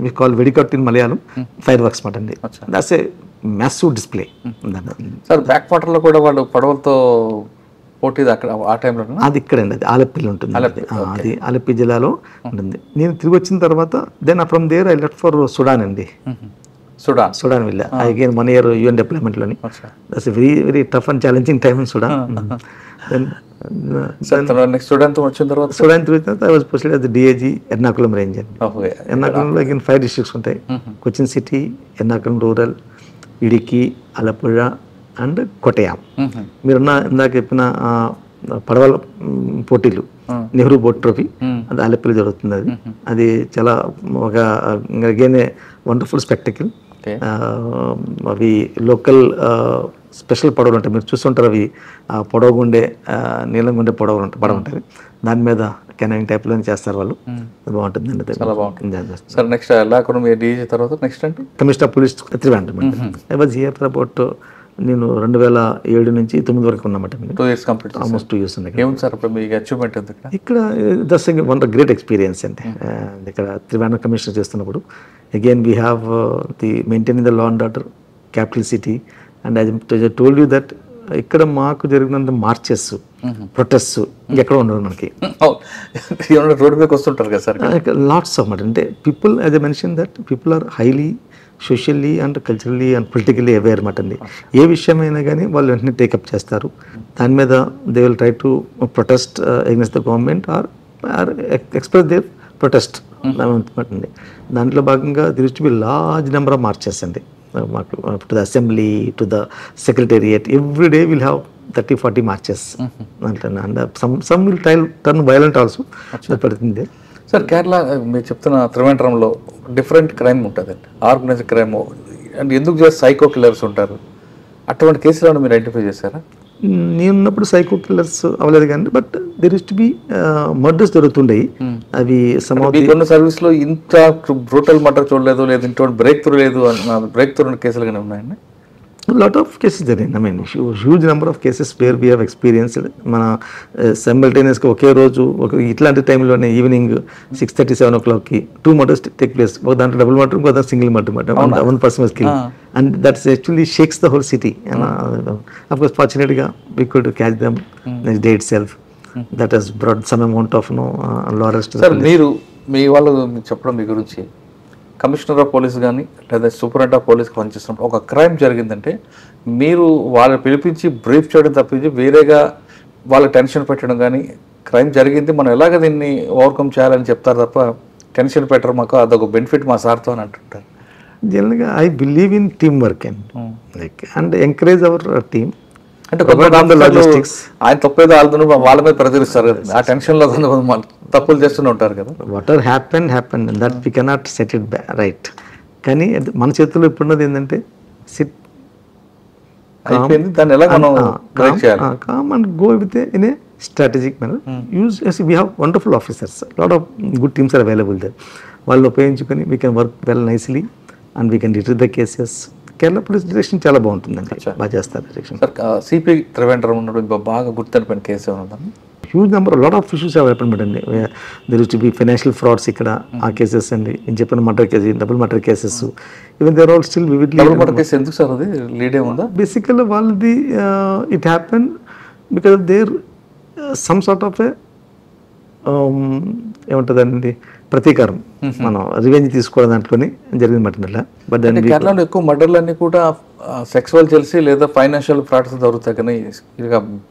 we call Vedikettu in Malayalam fireworks మాట అండి. That's a massive display. Sir, బ్యాక్ వాటర్లో కూడా వాళ్ళు పడవలతో పోటీ అక్కడ ఆ టైంలో అది ఇక్కడండి, అది ఆలపిలో ఉంటుంది. అది ఆలపి జిల్లాలో ఉంటుంది. నేను తిరిగి వచ్చిన తర్వాత then from there I left for Sudan అండి. సుడాన్ వెళ్ళా. అగైన్ 1 year UN deploymentలోని. That's very very tough and challenging time in Sudan. Sudan తర్వాత I was posted as the DIG Ernakulam range అండి. ఎర్నాకుళంలో అగైన్ 5 districts ఉంటాయి. కొచ్చిన్ సిటీ, ఎర్నాకుళం రూరల్, ఇడికి, Alappuzha and కొట్టయాం. మీరున్న ఇందాక చెప్పిన పడవల పోటీలు, నెహ్రూ బోట్ ట్రోఫీ, అది ఆలపిలో జరుగుతుంది. అది చాలా ఒక అగైన్ వండర్ఫుల్ స్పెక్టకల్. అవి లోకల్ స్పెషల్ పడవలు ఉంటాయి, మీరు చూస్తుంటారు. అవి పొడవగుండే నీలంగుండే పడవ ఉంటుంది. దాని మీద కెనోయింగ్ టైప్లో చేస్తారు వాళ్ళు. బాగుంటుందండి, చాలా బాగుంటుంది. సార్, నెక్స్ట్ తర్వాత నెక్స్ట్ అంటే commissioner of police Trivandrum. I was here for about నేను 2007 నుంచి 2009 వరకు ఉన్నమాట. 2 years కంప్లీట్, ఆల్మోస్ట్ 2 years ఉన్నాయి. ఏముంది సార్ ఇప్పుడు మీకు అచీవ్మెంట్ ఇక్కడ? దట్స్ వన్ గ్రేట్ ఎక్స్పీరియన్స్ అండి. ఇక్కడ త్రివేంద్రం కమిషనర్ చేస్తున్నప్పుడు again we have the maintaining the law and order, capital city. And I told you that ఇక్కడ మాకు జరిగినంత మార్చెస్, ప్రొటెస్ట్ ఇంకెక్కడ ఉండదు మనకి. రోడ్ మీదకి వస్తుంటారు కదా సార్, లాట్స్ ఆఫ్ మాట. అంటే people, as I mention that people are highly socially and culturally and politically aware అనమాట అండి. ఏ విషయమైనా కానీ వాళ్ళు వెంటనే టేకప్ చేస్తారు. దాని మీద they will try to protest against the government or express their protest అండి. దాంట్లో భాగంగా there to be large number of marches అండి. మాకు to the assembly, to the secretariat, every day will have 30-40 marches. And some will turn violent also పడుతుంది. Sir Kerala మీరు చెప్తున్న త్రివేంద్రంలో different crime ఉంటుందండి, ఆర్గనైజ్డ్ క్రైమ్. అండ్ ఎందుకు చేస్తే సైకో కిల్లర్స్ ఉంటారు, అటువంటి కేసులను మీరు ఐడెంటిఫై చేశారా? నేను ఉన్నప్పుడు సైకో కిల్లర్స్ అవ్వలేదు కానీ but there is to be murders జరుగుతుండయి. అవి కొన్ని సర్వీస్ లో ఇంత బ్రూటల్ మర్డర్ చూడలేదు, లేదు ఇంట్లో బ్రేక్ త్రూ లేదు, బ్రేక్ త్రూ కేసులు కానీ ఉన్నాయండి. లాట్ ఆఫ్ కేసెస్ జరిగింది. I mean huge number of cases where we have experienced. మన సైమల్టేనియస్గా ఒకే రోజు ఇట్లాంటి టైంలోనే ఈవినింగ్ 6:30-7 o'clockకి 2 murders టేక్ ప్లేస్. ఒక దాంట్లో డబుల్ మర్డర్, ఇంకో దాంట్లో single murder. One person was killed and that's actually shakes the whole city. Of course ఫార్చునేట్గా we could catch them next day itself. That has brought some amount of law arrest. Sir మీరు మీ వాళ్ళు చెప్పడం మీ గురించి, commissioner of police కానీ లేదా superintendent of పోలీస్కి పనిచేస్తున్నప్పుడు ఒక క్రైమ్ జరిగిందంటే మీరు వాళ్ళని పిలిపించి బ్రీఫ్ చేయడం తప్పించి వేరేగా వాళ్ళ టెన్షన్ పెట్టడం కానీ, క్రైమ్ జరిగింది మనం ఎలాగ దీన్ని ఓవర్కమ్ చేయాలని చెప్తారు తప్ప టెన్షన్ పెట్టరు, మాకు అదొక బెనిఫిట్ మా సార్తో అని అంటుంటారు. జనరల్గా I believe in team work and encourage our team. అంటే ఆయన తప్పేదో వాళ్ళ మీద ప్రచురిస్తారు కదా, ఆ టెన్షన్లో తప్పులు చేస్తూనే ఉంటారు కదా. Water happen that we cannot set it right. కానీ మన చేతుల్లో ఇప్పుడున్నది ఏంటంటే సిట్ అయిపోయింది, దాన్ని ఎలా మనం బ్రేక్ చేయాలి. Calm and go with in a strategic manner. Use we have wonderful officers, lot of good teams are available there. వాళ్ళు ఉపయోగించుకొని we can work well nicely and we can retrieve the cases. Kerala police direction చాలా బాగుంటుందండి, బాగా చేస్తారు direction. Sir CP Trivandrum ఉన్నప్పుడు బాగా గుర్తుపడిన case ఏమన్నా? Huge number lot of issues have happened అండి. There to be financial frauds ఇక్కడ, ఆ కేసెస్ అండి. నేను చెప్పిన murder case, double murder cases, even there all still vividly. Double murder case ఎందుకు సార్ అది లీడ్ ఏముందా? బేసికల్లీ వాళ్ళది it happen because there some sort of a ఏముంటుందండి ప్రతీకారం, మనం రివెంజ్ తీసుకోవడం దాంట్లోనే జరిగింది మాట. బట్ కేరళలో ఎక్కువ మర్డర్లన్నీ కూడా సెక్సువల్ జెల్సీ లేదా ఫైనాన్షియల్ ఫ్రాడ్స్ జరుగుతాయి, కానీ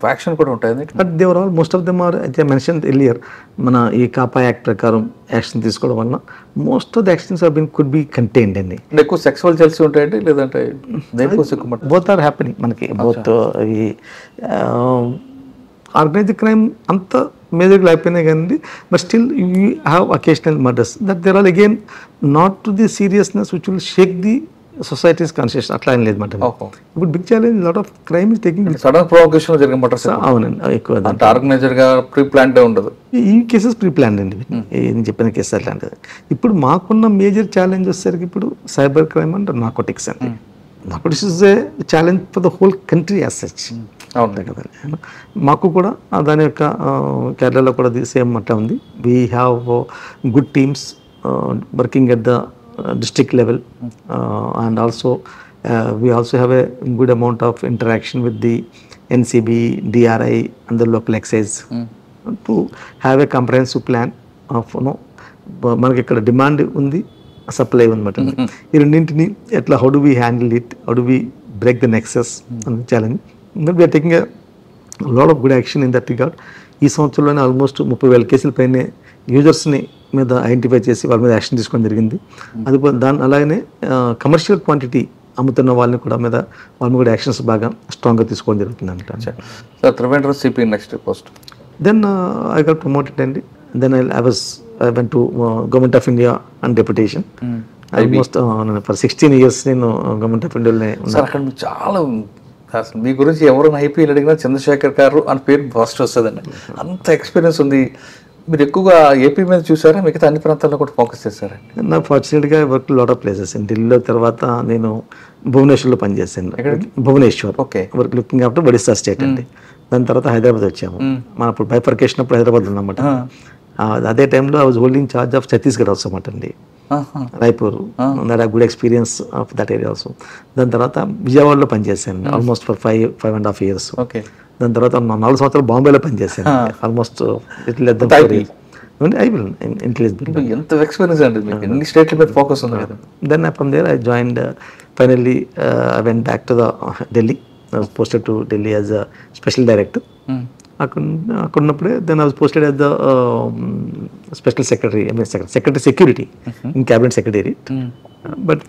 ఫ్యాక్షన్ కూడా ఉంటాయి. But they're all most of them are I mention earlier, మన ఈ కాపా యాక్ట్ ప్రకారం యాక్షన్ తీసుకోవడం వల్ల most of the actions have been could be contained అండి. ఎక్కువ సెక్సువల్ జెల్సీ ఉంటాయండి, లేదంటే బోత్ ఆర్ హ్యాపెనింగ్ మనకి. బోత్ ఈ ఆర్గనైజ్డ్ క్రైమ్ అంత మేజర్గా అయిపోయినాయి కానీ but still you have occasional murders that there all again not to the seriousness which will shake the societies conscious. అట్లా ఏం లేదు మాట. ఇప్పుడు big challenge lot of crime is taking sudden provocation జరిగిన మర్డర్స్. అవునండి, ఎక్కువ ఆర్గనైజర్ గా ప్రీ ప్లాన్ ఉండదు. ఈ కేసెస్ ప్రీ ప్లాన్ అండి, నేను చెప్పిన కేసు అట్లాంటిది. ఇప్పుడు మాకున్న మేజర్ ఛాలెంజ్ వచ్చేసరికి ఇప్పుడు సైబర్ క్రైమ్ అండ్ నార్కోటిక్స్ అండి. Narcotics is a challenge for the whole country as such. అవును కదా. మాకు కూడా దాని యొక్క కేరళలో కూడా సేమ్ అట్లా ఉంది. We have good teams working at the district level and also we also have a good amount of interaction with the NCB, DRI and the local excise to have a comprehensive plan of మనకి ఇక్కడ demand ఉంది, supply ఉందన్నమాట. ఈ రెండింటిని ఎట్లా how do we handle it, how do we break the nexus అనే challenge. We are taking a lot of good action in that regard. ఈ సంవత్సరంలోనే ఆల్మోస్ట్ 30,000 కేసుల పైనే యూజర్స్ని మీద ఐడెంటిఫై చేసి వాళ్ళ మీద యాక్షన్ తీసుకోవడం జరిగింది. అది దాని అలాగనే కమర్షియల్ క్వాంటిటీ అమ్ముతున్న వాళ్ళని కూడా మీద వాళ్ళని కూడా యాక్షన్స్ బాగా స్ట్రాంగ్గా తీసుకోవడం జరుగుతుంది అంట. Sir Trivandrum CP next post. Then I got promoted అండి. Then I went to government of India and deputation. Almost for 16 years నేను గవర్నమెంట్ ఆఫ్ ఇండియాలోనే ఉన్నాను. అక్కడ చాలా అసలు మీ గురించి ఎవరైనా ఐపీఎల్ అడిగినా చంద్రశేఖర్ గారు అని పేరు ఫస్ట్ వస్తుందండి, అంత ఎక్స్పీరియన్స్ ఉంది. మీరు ఎక్కువగా ఏపీ మీద చూసారా, మిగతా అన్ని ప్రాంతాల్లో కూడా ఫోకస్ చేశారా? నాకు ఫార్చునేట్గా వర్క్ లాట్ ఆఫ్ ప్లేసెస్ అండి. ఢిల్లీలో తర్వాత నేను భువనేశ్వర్లో పనిచేశాను. Bhubaneswar okay, work looking after Odisha state అండి. దాని తర్వాత హైదరాబాద్ వచ్చాము. మన అప్పుడు బైఫర్కేషన్ అప్పుడు హైదరాబాద్ ఉన్నమాట. అదే టైంలో I was holding charge of Chhattisgarh also అన్నమాట అండి, Raipur. That good experience of that area also. దాని తర్వాత విజయవాడలో పనిచేశాను ఆల్మోస్ట్ ఫర్ 5.5 years. ఓకే. దాని తర్వాత 4 సంవత్సరాలు బాంబేలో పనిచేశాను, ఆల్మోస్ట్ ఎంత ఎక్స్పీరియన్స్ అండి మీకు, ఎన్ని స్టేట్ల మీద ఫోకస్ ఉంది కదా. Then from there I joined finally I went back to the Delhi. I was posted to Delhi as a special director అక్కడ ఉన్నప్పుడే then I was posted as the special secretary secretary security in cabinet secretary. But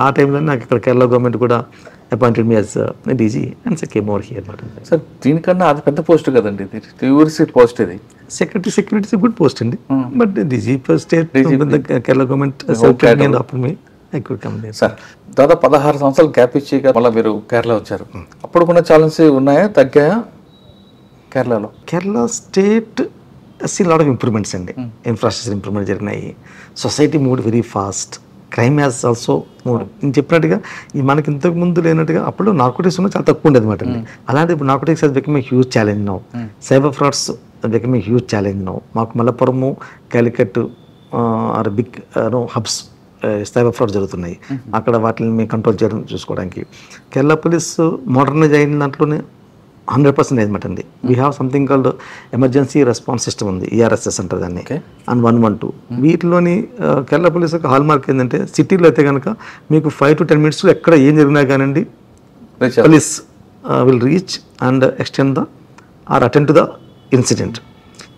ఆ టైంలో నాకు ఇక్కడ Kerala government కూడా appointed me as DG and came over here అనమాట. Sir దీనికన్నా అది పెద్ద పోస్ట్ కదండి, ఇది యూరిసి పోస్ట్. ఇది సెక్రటరీ గుడ్ పోస్ట్ అండి, but DG state Kerala government offer me I could come there. Sir దాదాపు 16 సంవత్సరాలు గ్యాప్ ఇచ్చి మళ్ళీ మీరు కేరళ వచ్చారు. అప్పుడు కూడా ఛాలెంజ్ ఉన్నాయా, తగ్గాయా కేరళలో? Kerala state see lot of improvements అండి, ఇన్ఫ్రాస్ట్రక్చర్ ఇంప్రూవ్మెంట్ జరిగినాయి, society moved very fast, crime has also moved. నేను చెప్పినట్టుగా ఈ మనకి ఇంతకు ముందు లేనట్టుగా అప్పుడు నార్కోటిక్స్ చాలా తక్కువ ఉండేది అనమాట అండి. అలాంటి ఇప్పుడు narcotics has become a huge challenge now, cyber frauds become a huge challenge now. మాకు Malappuram, Calicut are big hubs cyber fraud జరుగుతున్నాయి, అక్కడ వాటిని మేము కంట్రోల్ చేయడం చూసుకోవడానికి కేరళ పోలీస్ మోడర్నైజ్ అయిన దాంట్లోనే 100% అనమాట అండి. We have something called emergency response system ఉంది, ఈఆర్ఎస్ఎస్ అంటారు దాన్ని, అండ్ 112. వీటిలోని కేరళ పోలీస్ యొక్క హాల్ మార్క్ ఏంటంటే సిటీలో అయితే కనుక మీకు 5 to 10 minutes ఎక్కడ ఏం జరిగినా కానివ్వండి police will reach and extend the or attend to the incident.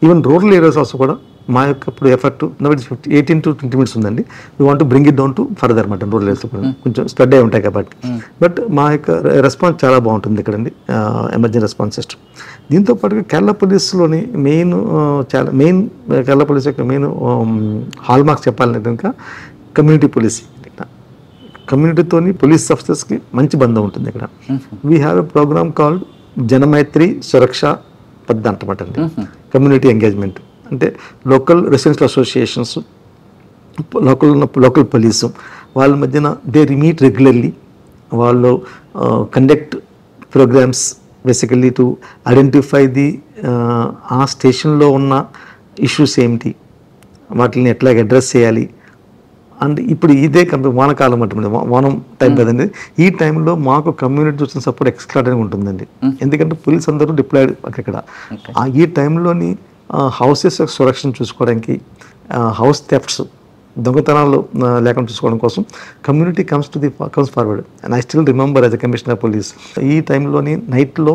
Even rural areas also కూడా మా యొక్క ఇప్పుడు ఎఫర్ట్ 18 to 20 minutes ఉందండి. We want bring it down to further అనమాట. రూరల్ ఏరియాస్ కొంచెం స్ప్రెడ్ అయి ఉంటాయి కాబట్టి, బట్ మా యొక్క రెస్పాన్స్ చాలా బాగుంటుంది ఇక్కడండి, ఎమర్జెన్సీ రెస్పాన్స్ సిస్టమ్. దీంతో పాటుగా కేరళ పోలీస్లోని మెయిన్ కేరళ పోలీస్ యొక్క మెయిన్ హాల్ మార్క్స్ చెప్పాలంటే కనుక కమ్యూనిటీ పోలీసింగ్. కమ్యూనిటీతోని పోలీస్ ఆఫీసర్స్కి మంచి బంధం ఉంటుంది ఇక్కడ. We have a programme called Janamaithri Suraksha పద్ధతి అంటమాట అండి. కమ్యూనిటీ ఎంగేజ్మెంట్ అంటే local residential associations, local police వాళ్ళ మధ్యన దే మీట్ రెగ్యులర్లీ. వాళ్ళు conduct programs basically to identify the ఆ స్టేషన్లో ఉన్న ఇష్యూస్ ఏమిటి, వాటిని ఎట్లా అడ్రస్ చేయాలి. అండ్ ఇప్పుడు ఇదే వానకాలం అంటుంది, వానం టైం కదండి. ఈ టైంలో మాకు కమ్యూనిటీ చూసిన సపోర్ట్ ఎక్స్ట్రాడనరీగా ఉంటుందండి, ఎందుకంటే పోలీస్ అందరూ డిప్లాయిడ్ అక్కడ. ఈ టైంలోని హౌసెస్ సురక్షణ చూసుకోవడానికి, హౌస్ థెఫ్ట్స్ దొంగతనాలు లేకుండా చూసుకోవడం కోసం community comes forward. And I still remember as a commissioner police ఈ టైంలోని నైట్లో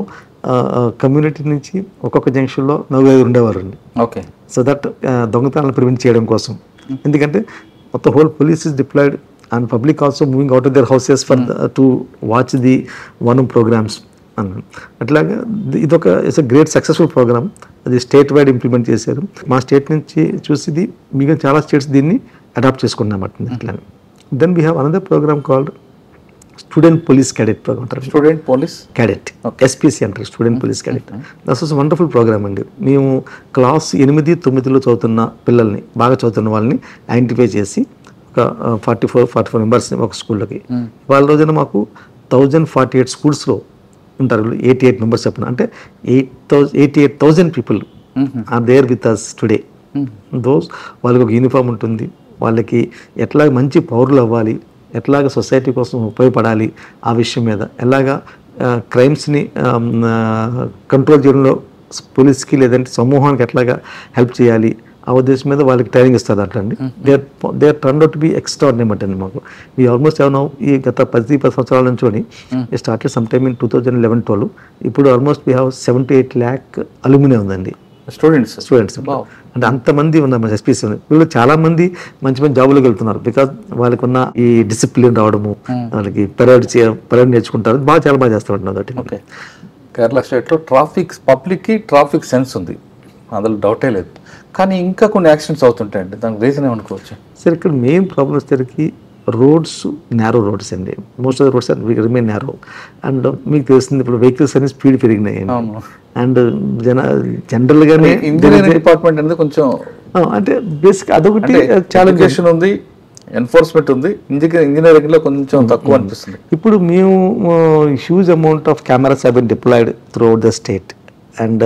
కమ్యూనిటీ నుంచి ఒక్కొక్క జంక్షన్లో 4-5 ఉండేవారు అండి. ఓకే, సో దట్ దొంగతనాలు ప్రివెంట్ చేయడం కోసం. ఎందుకంటే మొత్తం whole police is deployed and public also moving out of their houses for to watch the Onam programs. అట్లాగా ఇదొక it's a great successful program. అది స్టేట్ వైడ్ ఇంప్లిమెంట్ చేశారు. మా స్టేట్ నుంచి చూసి మిగతా చాలా స్టేట్స్ దీన్ని అడాప్ట్ చేసుకున్నమాట. అట్లానే then we have another program called student police cadet program. Student police cadet SPC అంటారు, student police cadet. That's was wonderful programme అండి. మేము క్లాస్ 8-9లో చదువుతున్న పిల్లల్ని, బాగా చదువుతున్న వాళ్ళని ఐడెంటిఫై చేసి ఒక 44 మెంబర్స్ ఒక స్కూల్లోకి. వాళ్ళ రోజున మాకు 1048 స్కూల్స్లో ఉంటారు, 88 మెంబర్స్ చెప్పిన, అంటే 88,000 people are there with us today. Those వాళ్ళకి ఒక యూనిఫామ్ ఉంటుంది, వాళ్ళకి ఎట్లా మంచి పౌరులు అవ్వాలి, ఎట్లాగ సొసైటీ కోసం ఉపయోగపడాలి, ఆ విషయం మీద ఎలాగా క్రైమ్స్ని కంట్రోల్ చేయడంలో పోలీస్కి లేదంటే సమూహానికి ఎట్లాగా హెల్ప్ చేయాలి, ఆ ఉద్దేశం మీద వాళ్ళకి ట్రైనింగ్ ఇస్తారు అట్లండి. They are turn out to be extraordinary అండి. మాకు ఈ ఆల్మోస్ట్ ఏమన్నా ఈ గత 10 సంవత్సరాల నుంచి స్టార్టెడ్ సమ్ టైమ్ ఇన్ 2011-12. ఇప్పుడు almost we have 7-8 lakh aluminium ఉందండి, స్టూడెంట్స్. అంటే అంతమంది ఉన్నారు ఎస్పీసీ. వీళ్ళు చాలా మంది మంచి మంచి జాబులకు వెళ్తున్నారు, బికాజ్ వాళ్ళకు ఉన్న ఈ డిసిప్లిన్ రావడము, వాళ్ళకి పరేడ్ నేర్చుకుంటారు, చాలా బాగా చేస్తూ ఉంటున్నారు. ఓకే, కేరళ స్టేట్లో పబ్లిక్కి ట్రాఫిక్ సెన్స్ ఉంది, అందులో డౌటే లేదు. కానీ ఇంకా కొన్ని యాక్సిడెంట్స్ అవుతుంటాయండి, దానికి రీజన్ ఏమనుకోవచ్చు? సార్ ఇక్కడ మెయిన్ ప్రాబ్లమ్ వచ్చేసరికి రోడ్స్, నేరో రోడ్స్ అండి. Most of the roads are remain narrow. And మీకు తెలిసింది ఇప్పుడు వెహికల్స్ అన్ని స్పీడ్ పెరిగినాయి. అండ్ జనరల్గానే ఇంజనీరింగ్ డిపార్ట్మెంట్ అనేది కొంచెం అంటే బేసిక్ అదొకటి ఛాలెంజ్ ఉంది, ఎన్ఫోర్స్మెంట్ ఉంది, ఇంజనీరింగ్లో కొంచెం తక్కువ అనిపిస్తుంది. ఇప్పుడు మేము huge amount of cameras have been deployed throughout the state and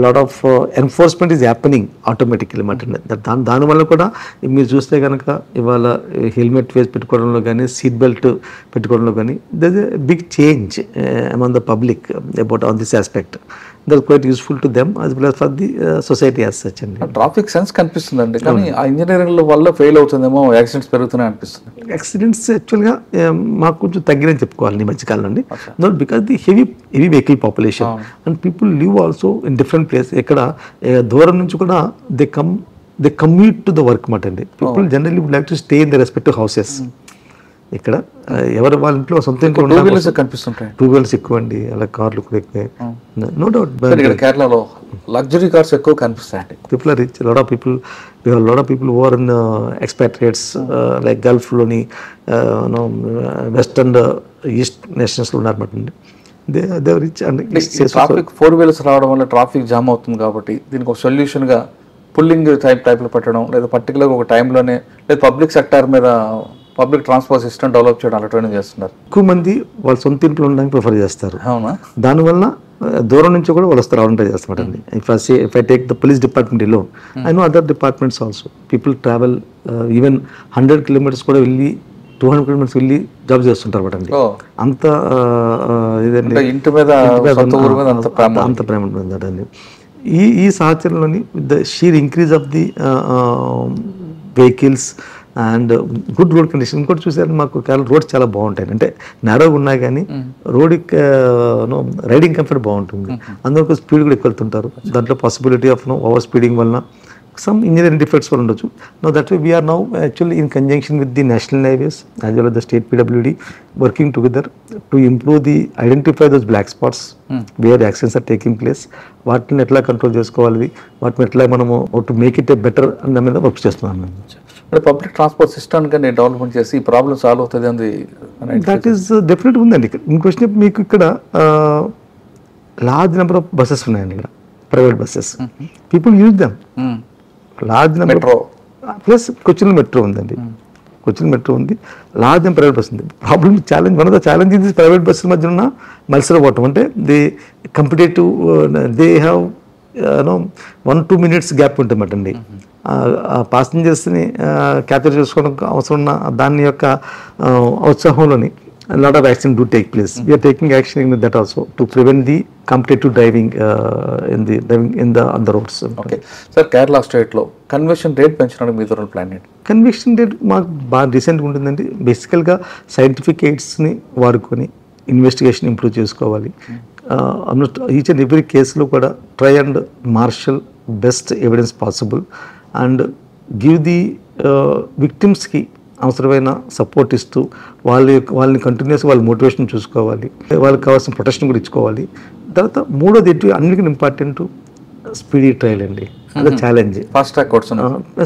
lot of enforcement is happening automatically అన్నమాట. దానివల్ల కూడా మీరు చూస్తే కనుక ఇవాళ హెల్మెట్ వేసి పెట్టుకోవడంలో కానీ, సీట్ బెల్ట్ పెట్టుకోవడంలో కానీ there is a big change among the public about on this aspect. That quite useful to them as well as for the society as such అండి. ట్రాఫిక్ సెన్స్ కనిపిస్తుందండి, కానీ ఆ ఇంజనీరింగ్ వల్ల fail అవుతుందేమో, accidents పెరుగుతున్నాయి అనిపిస్తుంది. యాక్సిడెంట్స్ యాక్చువల్గా మాకు కొంచెం తగ్గినని చెప్పుకోవాలి ఈ మధ్యకాలం అండి. Not because the heavy vehicle population and people live also in different place. ఎక్కడ దూరం నుంచి కూడా they commute to the work మాట అండి. People generally would like to stay in the respective houses. ఇక్కడ ఎవరు వాళ్ళ ఇంట్లో సొంత ఇంట్లో కనిపిస్తుంటాయి, టూ వీలర్స్ ఎక్కువ అండి, అలా కార్లు కూడా ఎక్కువ. నో డౌట్ కేరళలో లగ్జరీ కార్స్ ఎక్కువ కనిపిస్తాయండి. People are rich, lot of people over in expatriates like గల్ఫ్లోని వెస్ట్ అండ్ ఈస్ట్ నేషన్స్లో ఉన్నారన్నమాట అండి. They rich and traffic 4 wheelers రావడం వల్ల ట్రాఫిక్ జామ్ అవుతుంది కాబట్టి దీనికి ఒక సొల్యూషన్గా పుల్లింగ్ టైప్లో పెట్టడం, లేదా పర్టికులర్గా ఒక టైంలోనే, లేదా పబ్లిక్ సెక్టార్ మీద పబ్లిక్ ట్రాన్స్పోర్ట్ సిస్టమ్ డెవలప్ చేయడం అలా ట్రైనింగ్ చేస్తున్నారు. ఎక్కువ మంది వాళ్ళ సొంత ఇంట్లో ఉండడానికి ప్రిఫర్ చేస్తారు. అవునా? దానివల్ల దూరం నుంచి కూడా వాళ్ళు వస్తారు, వాలంటీర్ చేస్తారండి. If I take the police department లో, I know other departments also people travel even 100 kilometers కూడా వెళ్ళి 200 కిలోమీటర్స్ వెళ్ళి జాబ్ చేస్తుంటారు అండి. అంత ఇదండి, ఇంటి మీద అంత ప్రేమ ఉంటుందండి. ఈ సహచరంలోని the sheer increase of the vehicles and good road condition. ఇంకోటి చూసారు, మాకు రోడ్స్ చాలా బాగుంటాయి. అంటే నేరోగా ఉన్నా కానీ రోడ్ రైడింగ్ కంఫర్ట్ బాగుంటుంది. అందులో స్పీడ్ కూడా ఎక్కువ వెళ్తుంటారు. దాంట్లో పాసిబిలిటీ ఆఫ్ ఓవర్ స్పీడింగ్ వల్ల some engineering defects వల్ల ఉండొచ్చు. Now that way we are now actually in conjunction with the national highways as well as the state PWD working together to improve the identify those black spots where accidents are taking place. వాటిని ఎట్లా control చేసుకోవాలి, వాటిని ఎట్లా మనము to make it A better అన్న మీద work చేస్తున్నాం. Public transport system కానీ డెవలప్మెంట్ చేసి ఈ ప్రాబ్లమ్ సాల్వ్ అవుతుంది అంది. దట్ ఈస్ డెఫినెట్ ఉందండి. ఇంకొచ్చిన మీకు ఇక్కడ లార్జ్ నెంబర్ ఆఫ్ బస్సెస్ ఉన్నాయండి. ఇక్కడ private buses people use them. Large number plus Cochin metro ఉందండి. కొచ్చిన్ మెట్రో ఉంది, లార్జ్ నెంబర్ ప్రైవేట్ బస్ ఉంది. Problem challenge, one of the challenge ఇది ప్రైవేట్ బస్సుల మధ్య ఉన్న మత్సరపోవటం. అంటే they competitive, they have 1-2 minutes gap ఉంటుందన్నమాట అండి. ప్యాసింజర్స్ని క్యాప్చర్ చేసుకోవడం అవసరం ఉన్న దాని యొక్క ఉత్సాహంలోని lot of accidents do take place. We are taking action in that also to prevent the competitive driving on the roads. Okay, sir, Kerala state లో కన్విక్షన్ రేట్ పెంచడానికి మీ ద్వారా ప్లాన్ ఏంటి? కన్విక్షన్ రేట్ మాకు బాగా రీసెంట్గా ఉంటుందండి. బేసికల్గా సైంటిఫిక్ ఎయిడ్స్ని వాడుకొని ఇన్వెస్టిగేషన్ ఇంప్రూవ్ చేసుకోవాలి. ఈచ్ అండ్ ఎవ్రీ కేసులో కూడా try and marshal best evidence possible and give the విక్టిమ్స్కి అవసరమైన సపోర్ట్ ఇస్తూ వాళ్ళని కంటిన్యూస్గా వాళ్ళ మోటివేషన్ చూసుకోవాలి, వాళ్ళకి కావాల్సిన ప్రొటెక్షన్ కూడా ఇచ్చుకోవాలి. తర్వాత మూడోది అన్నిటికీ ఇంపార్టెంట్ స్పీడీ ట్రయల్ అండి. అదే challenge. Fast track courts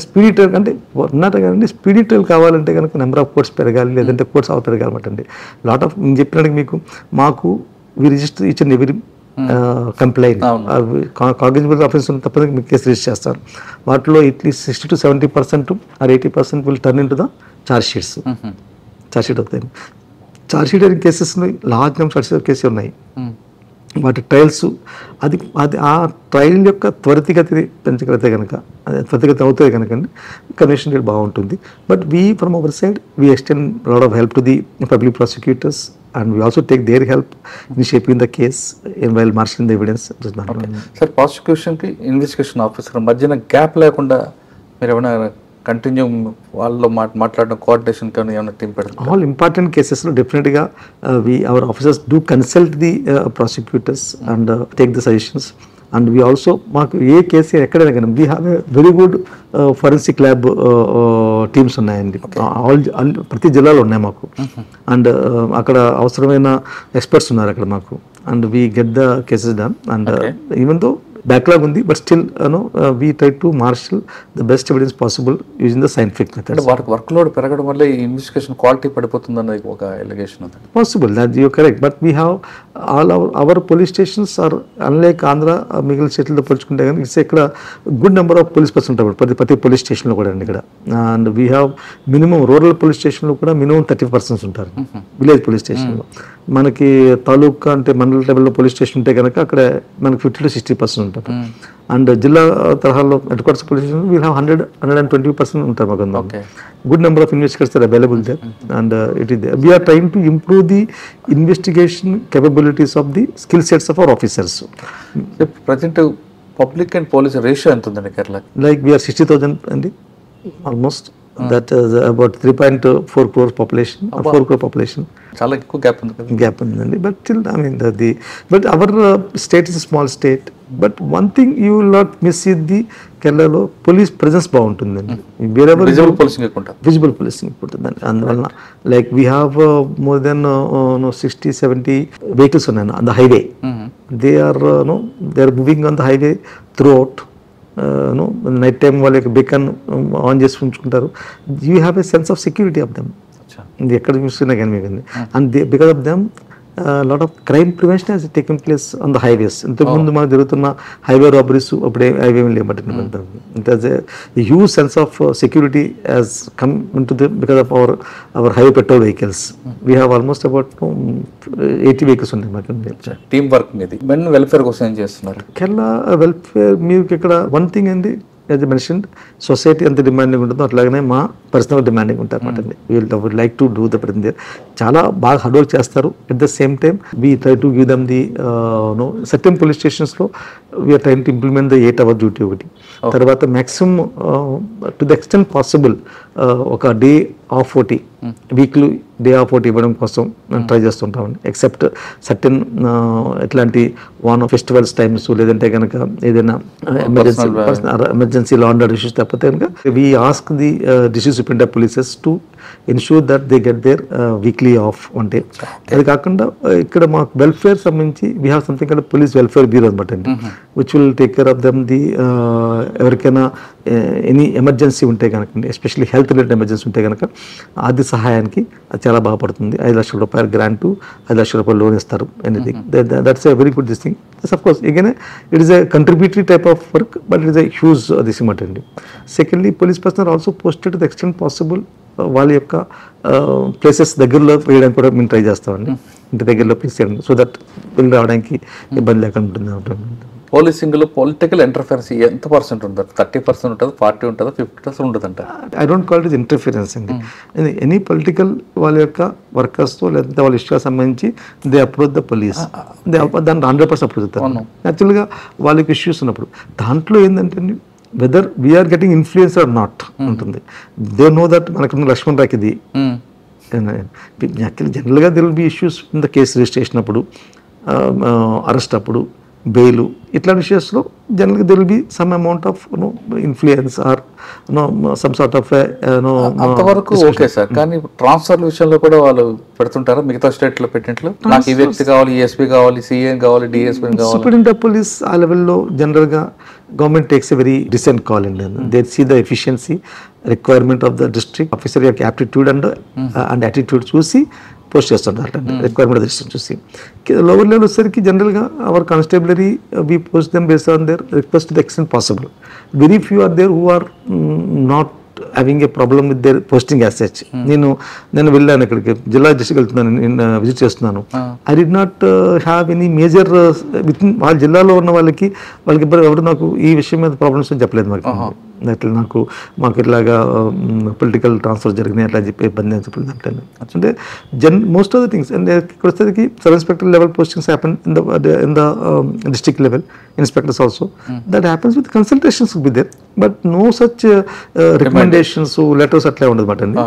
speedy trial అంటే ఉన్నట్టు కదండి. స్పీడీ ట్రయల్ కావాలంటే కనుక నెంబర్ ఆఫ్ కోర్ట్స్ పెరగాలి, లేదంటే కోర్ట్స్ అవ పెరగాలన్నమాట అండి. లాట్ ఆఫ్ నేను చెప్పినట్టు మీకు we register each and every complaint cognizable offence తప్పని మీకు కేసు రిజిస్టర్ చేస్తారు. వాటిలో at least 60 to 70% or 80% will turn into the charge sheets. Charge sheet అవుతాయి. ఛార్జ్ షీట్ అయిన కేసెస్లో large number charge sheet cases ఉన్నాయి. వాటి ట్రయల్స్ అది ఆ ట్రయల్ యొక్క త్వరితగతి పెంచగలిగితే కనుక, త్వరితగతి అవుతుంది కనుక కన్విక్షన్ రేట్ బాగుంటుంది. But we from our side we extend lot of help to the public prosecutors and we also take their help in shaping the case and while marshalling the evidence. Sir, prosecution ki investigation officer మధ్యన gap లేకుండా మీరు ఏమైనా continue వాళ్ళలో మాట్లాడడం coordination కానీ ఏమైనా team పెడతారు? All important కేసెస్లో డెఫినెట్గా our officers do consult the prosecutors and take the suggestions. And we also మాకు ఏ కేసు ఎక్కడైనా కానీ we have a very good forensic lab teams ఉన్నాయండి. ప్రతి జిల్లాలో ఉన్నాయి మాకు. అండ్ అక్కడ అవసరమైన ఎక్స్పర్ట్స్ ఉన్నారు అక్కడ మాకు. And we get the cases done. And even though backlog ఉంది, but still we try to marshal the best evidence possible using the scientific method. వాటికి వర్క్ లోడ్ పెరగడం వల్ల ఈ ఇన్వెస్టిగేషన్ క్వాలిటీ పడిపోతుంది అన్నది ఒక ఎలిగేషన్ ఉంది. Possible, that you correct. But we have all our police stations are unlike Andhra మిగిలిన స్టేట్లతో పోల్చుకుంటే కానీ ఇట్స్ ఇక్కడ good number of police person ఉంటారు ప్రతి పోలీస్ స్టేషన్లో కూడా అండి ఇక్కడ. And we have minimum rural police స్టేషన్లో కూడా మినిమం 30% ఉంటారు. విలేజ్ పోలీస్ స్టేషన్లో మనకి తాలూకా అంటే మండల లెవెల్లో పోలీస్ స్టేషన్ ఉంటే కనుక అక్కడ మనకి 50 to 60% ఉంటారు. అండ్ జిల్లా తరహాలో headquarters police station we'll have 120% ఉంటారు మాకు. Good number of investigators are available there and it is there. We're trying to improve the investigation capabilities of the skill sets of our officers. Present public and police ratio ఎంత ఉందండి Kerala? Like we are 60,000 and almost that is about 3.4 crore population, 4 crore population. చాలా ఎక్కువ gap ఉంది కదా. Gap ఉందండి. But still, I mean, but our state is a small state. But one thing you will not miss is the కేరళలో police presence బాగుంటుందండి. Wherever visible policing ఎక్కువ ఉంటుంది. Visible policing ఉంటుందండి. అందువలన like we have more than 60-70 vehicles ఉన్నాయి on the highway. They are moving on the highway throughout. Night time వాళ్ళ యొక్క beacon on చేసి ఉంచుకుంటారు. You have a sense of security of them. ఇది ఎక్కడ చూస్తున్నా కానీ మీకు. And because of them lot of crime prevention has taken place on the highways. ఇంతకుముందు మనకు జరుగుతున్న హైవే రాబరీస్ అప్పుడే హైవే లేబట్టి it has a huge sense of security has come into the because of our highway patrol vehicles. We have almost about 80 vehicles ఉన్నాయి మాకు. Team work మీద men welfare కోసం ఏం చేస్తున్నారు? కేరళ వెల్ఫేర్ మీకు ఇక్కడ వన్ థింగ్ అండి, యాజ్ మెన్షన్ సొసైటీ ఎంత డిమాండింగ్ ఉంటుందో అట్లాగనే మా పర్సనల్ డిమాండింగ్ ఉంటారన్నమాట అండి. Would like to do the ప్రతి చాలా బాగా హార్డ్ వర్క్ చేస్తారు. At the same time we try to give them the certain police స్టేషన్స్లో we're train to implement the 8 hour duty ఒకటి. తర్వాత maximum to the extent possible ఒక day off ఒకటి weekly day off ఒకటి ఇవ్వడం కోసం మేము ట్రై చేస్తుంటామండి. ఎక్సెప్ట్ సర్టెన్ ఎట్లాంటి ఫెస్టివల్స్ టైమ్స్ లేదంటే కనుక ఏదైనా emergency law and order issues తప్పితే కనుక we ask the district superintendent of polices to ensure that they get there weekly off one day. అది కాకుండా ఇక్కడ మాకు వెల్ఫేర్ సంబంధించి వీ హ్యావ్ సంథింగ్ అంటే పోలీస్ వెల్ఫేర్ బ్యూరో అనమాట అండి, which will take care of them the ఎవరికైనా any emergency ఉంటే కనుక, ఎస్పెషల్లీ హెల్త్ రిలేటెడ్ ఎమర్జెన్సీ ఉంటే కనుక ఆర్థిక సహాయానికి అది చాలా బాగా పడుతుంది. 5 లక్షల రూపాయలు గ్రాంటు, 5 లక్షల రూపాయలు లోన్ ఇస్తారు. Anything that's a very good this thing. Of course again it is a contributory type of work, but it is a huge this matter. Secondly, police personnel are also posted to the extent possible వాళ్ళ యొక్క places దగ్గరలో వేయడానికి కూడా మేము try చేస్తామండి. ఇంటి దగ్గరలో place చేయండి సో దట్ వెళ్ళి రావడానికి ఇబ్బంది లేకుండా ఉంటుంది. పోలీసింగ్లో పొలిటికల్ ఇంటర్ఫరెన్స్ ఎంత పర్సెంట్ ఉంటుంది? 30% ఉంటుంది, 40 ఉంటుందా, 50% ఉంటుంది అంటే? I don't call it interference అండి. ఎనీ పొలిటికల్ వాళ్ళ యొక్క వర్కర్స్తో లేదంటే వాళ్ళ ఇష్టాలకు సంబంధించి దే అప్రోచ్ ద పోలీస్, దాన్ని 100% అప్రోచ్ అవుతారు. యాక్చువల్గా వాళ్ళకి ఇష్యూస్ ఉన్నప్పుడు దాంట్లో ఏంటంటే whether we're getting influence or not ఉంటుంది. దే నో దట్ మనకున్న లక్ష్మణ్ రాక్ ఇది జనరల్గా they will be issues in the case registration అప్పుడు, అరెస్ట్ అప్పుడు, బెయిల్ ఇట్లాంటి విషయాల్లో జనరల్గా they will be some amount of influence or some sort of అంతవరకు ఓకే సార్. కానీ ట్రాన్స్ఫర్ విషయంలో కూడా వాళ్ళు పెడుతుంటారా మిగతా స్టేట్లో పెట్టినట్లు? నాకు ఈ వ్యక్తి కావాలి, ఈఎస్పీ కావాలి, సిఏ కావాలి, డిఎస్పీ కావాలి. సూపరింటెండెంట్ ఆఫ్ పోలీస్ ఆ లెవెల్లో జనరల్గా government takes a very recent call అండి. They see the efficiency requirement of the district officer యొక్క యాప్టిట్యూడ్ అండ్ యాటిట్యూడ్ చూసి పోస్ట్ చేస్తుంటారు రిక్వైర్మెంట్ ఆఫ్ ద డిస్ట్రిక్ట్ చూసి. లోవర్ లెవెల్ వచ్చేసరికి జనరల్గా our constabulary we post them based on their request to the extent possible. Very few are there who are not having a problem with their posting as such. నేను వెళ్ళాను ఇక్కడికి జిల్లా district వెళ్తున్నాను, నేను visit చేస్తున్నాను. I did not have any major with in వాళ్ళ జిల్లాలో ఉన్న వాళ్ళకి ఎవరు నాకు ఈ విషయం మీద ప్రాబ్లమ్స్ అని చెప్పలేదు. మాకు ఇట్లాగా పొలిటికల్ ట్రాన్స్ఫర్ జరిగినాయి అట్లా చెప్పి ఇబ్బంది అని చెప్పలేదు. అంటే most of the things and ఇక్కడ వచ్చేసరికి sub inspector level postings happen in the district level, inspectors also. That happens with consultations will be there, but no such recommendations letters అట్లా ఉండదు మాట అండి.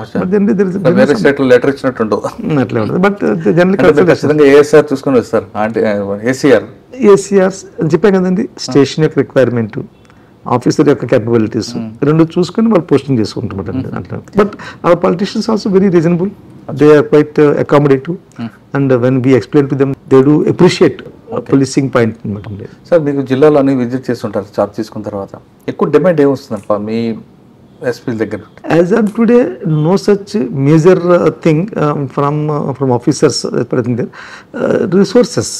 అట్లా ఉండదు. బట్ జనరల్ ఏఎస్ఆర్ చూసుకొని వస్తారు, ఏసీఆర్ చెప్పాను కదండి, స్టేషన్ యొక్క రిక్వైర్మెంట్, ఆఫీసర్ యొక్క క్యాపబిలిటీస్ రెండు చూసుకొని వాళ్ళు పోస్టింగ్ చేసుకుంటారు అట్లా. But our politicians also very reasonable, they are quite accommodative and when we explain to them they do appreciate policing point అనమాట. సార్ మీకు జిల్లాలో అన్ని విజిట్ చేస్తుంటారు చార్జ్ తీసుకున్న తర్వాత, ఎక్కువ డిమాండ్ ఏమొస్తుందంట మీ ఎస్పీ దగ్గర? As on today no such major thing from officers. Resources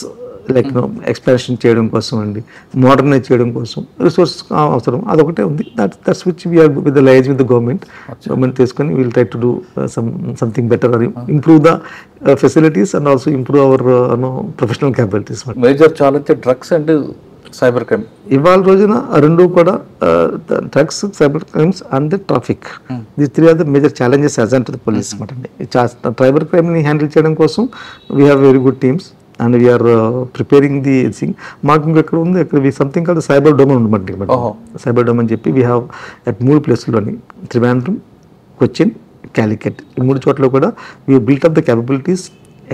like expansion చేయడం కోసం అండి, మోడర్నైజ్ చేయడం కోసం రిసోర్స్ అవసరం, అదొకటే ఉంది. That's which we're with the liaise with the government తీసుకొని we'll try to do something better or improve the facilities and also improve our professional capabilities. Major challenge drugs and cyber crime ఇవాళ రోజున రెండు కూడా drugs, cyber crimes and traffic, the three are the major challenges as and to the police అనమాట అండి. Cyber క్రైమ్ని handle చేయడం కోసం we have very good teams and we are preparing the thing. మాకు ఇంకెక్కడ ఉంది, అక్కడ సంథింగ్ కాదు సైబర్ డొమైన్ ఉండమంటే, సైబర్ డొమైన్ చెప్పి వీ హ్యావ్ అట్ 3 ప్లేసుల్లోని త్రివేంద్రం, కొచ్చిన్, క్యాలికట్, ఈ 3 చోట్ల కూడా we built up the capabilities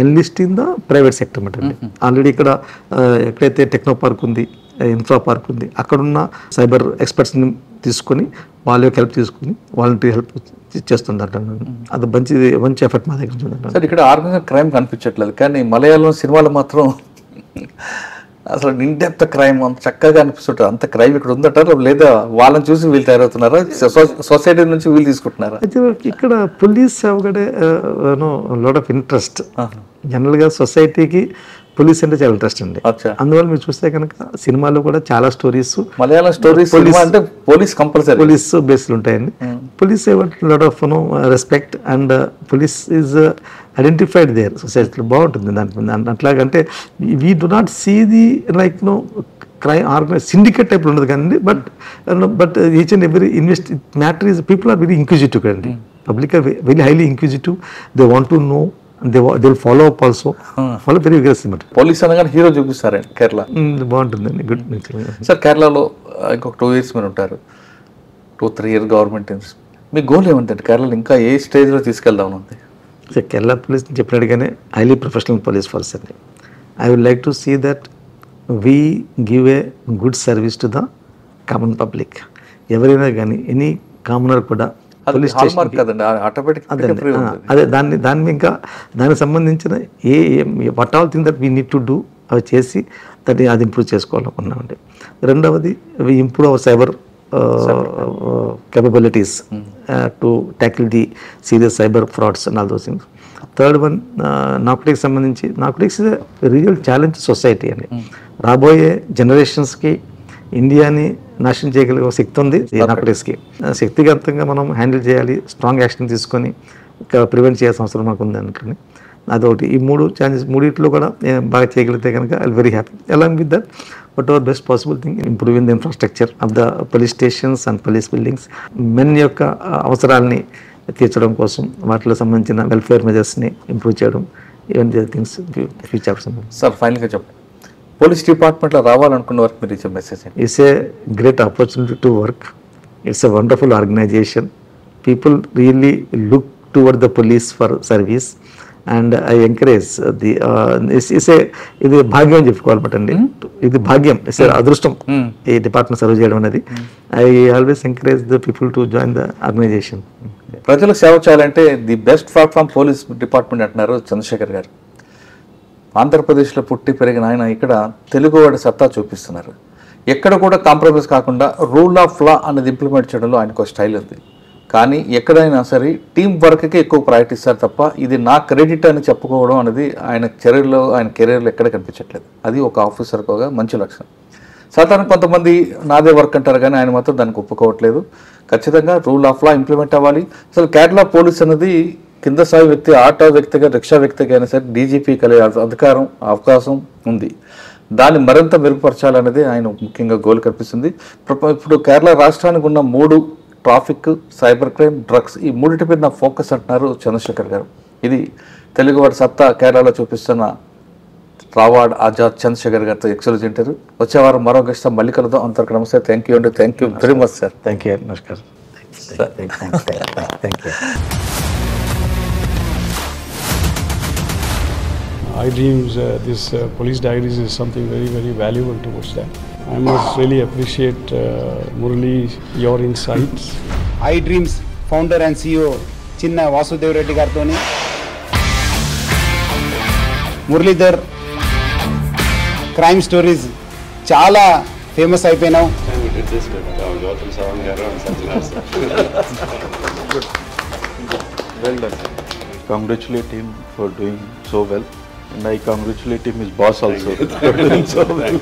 enlist in the private sector అనమాట అండి. ఆల్రెడీ ఇక్కడ ఎక్కడైతే టెక్నో పార్క్ ఉంది, ఇన్ఫ్రా పార్క్ ఉంది, అక్కడున్న సైబర్ ఎక్స్పర్ట్స్ని తీసుకొని వాళ్ళ యొక్క హెల్ప్ తీసుకుని వాలంటరీ హెల్ప్ చేస్తుందంట. అది మంచి ఎఫర్ట్ మా దగ్గర ఉంటుంది సార్. ఇక్కడ ఆర్గనైజ్డ్ క్రైమ్ కనిపించట్లేదు, కానీ మలయాళం సినిమాలు మాత్రం అసలు ఇన్డెప్త్ క్రైమ్ అంత చక్కగా అనిపిస్తుంటారు. అంత క్రైమ్ ఇక్కడ ఉందంటారు, లేదా వాళ్ళని చూసి వీళ్ళు తయారవుతున్నారా, సొసైటీ నుంచి వీళ్ళు తీసుకుంటున్నారా? అయితే ఇక్కడ పోలీస్ అవగడే లాట్ ఆఫ్ ఇంట్రెస్ట్. జనరల్గా సొసైటీకి పోలీస్ అంటే చాలా ఇంట్రెస్ట్ అండి. అందువల్ల మీరు చూస్తే కనుక సినిమాలో కూడా చాలా స్టోరీస్, మలయాళం స్టోరీస్ అంటే పోలీస్ కంపల్సరీ పోలీస్ బేస్లు ఉంటాయండి. Police lot of respect and police is identified there సొసైటీలో. బాగుంటుంది దాని అట్లాగంటే we do not see the like crime organize syndicate టైప్లో ఉండదు కానీ but each and every matter is people are very inquisitive కదండి. Public are very highly inquisitive. They want to know, they will follow up also. Follow very aggressive. Police అనగానే hero చూపిస్తారు కేరళ. బాగుంటుందండి, good. Sir కేరళలో ఇంకొక 2 years మీరు ఉంటారు, 2-3 years government. మీ goal ఏమంటే కేరళలో ఇంకా ఏ స్టేజ్లో తీసుకెళ్దాం ఉంది? సార్ కేరళ పోలీస్ చెప్పినట్టుగానే హైలీ ప్రొఫెషనల్ పోలీస్ ఫోర్స్ అండి. I would like to see that we give a good service to the common public. ఎవరైనా కానీ ఎనీ కామనర్ కూడా పోలీస్ స్టేషన్ అదే దాన్ని ఇంకా దానికి సంబంధించిన what all thing that we need to do అవి చేసి దాన్ని అది ఇంప్రూవ్ చేసుకోవాలనుకున్నామండి. రెండవది we improve our cyber capabilities to tackle the serious cyber frauds and all those things. Third one, narcotics సంబంధించి narcotics is a real challenge to society అండి. రాబోయే జనరేషన్స్కి ఇండియాని నాశనం చేయగలిగే శక్తి ఉంది నార్కోటిక్స్కి. శక్తిగతంగా మనం హ్యాండిల్ చేయాలి, స్ట్రాంగ్ యాక్షన్ తీసుకొని ప్రివెంట్ చేయాల్సిన అవసరం మనకు ఉంది అనుకోండి. అదొకటి. ఈ 3 ఛాన్సెస్, 3 కూడా బాగా చేయగలిగితే కనుక I very happy. Along with that what are best possible thing improving the infrastructure of the police stations and police buildings. Men యొక్క అవసరాలని తీర్చడం కోసం వాటిలో సంబంధించిన వెల్ఫేర్ మెజర్స్ని ఇంప్రూవ్ చేయడం, ఇవన్నీ థింగ్స్ ఫ్యూచర్స్. సార్ ఫైనల్గా చెప్పండి, పోలీస్ డిపార్ట్మెంట్లో రావాలనుకున్న వారికి మీరు ఇచ్చే message? It's a great opportunity to work. It's a wonderful organization. People really look toward the police for service and I encourage the ఇది భాగ్యం అని చెప్పుకోవాలన్నమాట అండి. ఇది భాగ్యం, అదృష్టం ఈ డిపార్ట్మెంట్ సర్వ్ చేయడం అనేది. I always encourage the people to join the organization. ప్రజలకు సేవ చేయాలంటే the best platform police department అంటున్నారు చంద్రశేఖర్ గారు. ఆంధ్రప్రదేశ్లో పుట్టి పెరిగిన ఆయన ఇక్కడ తెలుగువాడి సత్తా చూపిస్తున్నారు. ఎక్కడ కూడా కాంప్రమైజ్ కాకుండా రూల్ ఆఫ్ లా అనేది ఇంప్లిమెంట్ చేయడంలో ఆయనకు స్టైల్ ఉంది. కానీ ఎక్కడైనా సరే టీం వర్క్కి ఎక్కువ ప్రయారిటీ ఇస్తారు తప్ప ఇది నా క్రెడిట్ అని చెప్పుకోవడం అనేది ఆయన కెరీర్లో ఎక్కడ కనిపించట్లేదు. అది ఒక ఆఫీసర్కి ఒక మంచి లక్షణం. సాధారణ కొంతమంది నాదే వర్క్ అంటారు, కానీ ఆయన మాత్రం దానికి ఒప్పుకోవట్లేదు. ఖచ్చితంగా రూల్ ఆఫ్ లా ఇంప్లిమెంట్ అవ్వాలి. అసలు కేరళ పోలీస్ అనేది కింద స్థాయి వ్యక్తి, ఆటో వ్యక్తిగా, రిక్షా వ్యక్తిగా అయినా సరే డీజీపీ కలిగే అధికారం, అవకాశం ఉంది. దాన్ని మరింత మెరుగుపరచాలనేది ఆయన ముఖ్యంగా గోల్ కనిపిస్తుంది. ఇప్పుడు కేరళ రాష్ట్రానికి ఉన్న 3 ట్రాఫిక్, సైబర్ క్రైమ్, డ్రగ్స్, ఈ 3 మీద నా ఫోకస్ అంటున్నారు చంద్రశేఖర్ గారు. ఇది తెలుగువాడి సత్తా కేరళలో చూపిస్తున్న రావాడ్ ఆజాద్ చంద్రశేఖర్ గారితో ఎక్సలెంట్ ఇంటర్వ్యూ. వచ్చే వారం మరో గెస్ట్ మళ్ళీ కలుద్దాం. అంతవరకు నమస్తే. థ్యాంక్ యూ అండి. Thank you very much sir. Thank you. నమస్కారం. Thank you. iDreams, this police diaries is something very, very valuable towards that. I must really appreciate Murali, your insights. iDreams founder and CEO Chinna Vasudev Reddy gartoni Muralidhar crime stories chaala famous అయిపోయినావు. We did this with Gautam Sawant garu and Sanjana sir. Well done. Congratulate him for doing so well. And I congratulate him, his boss also, for doing so well.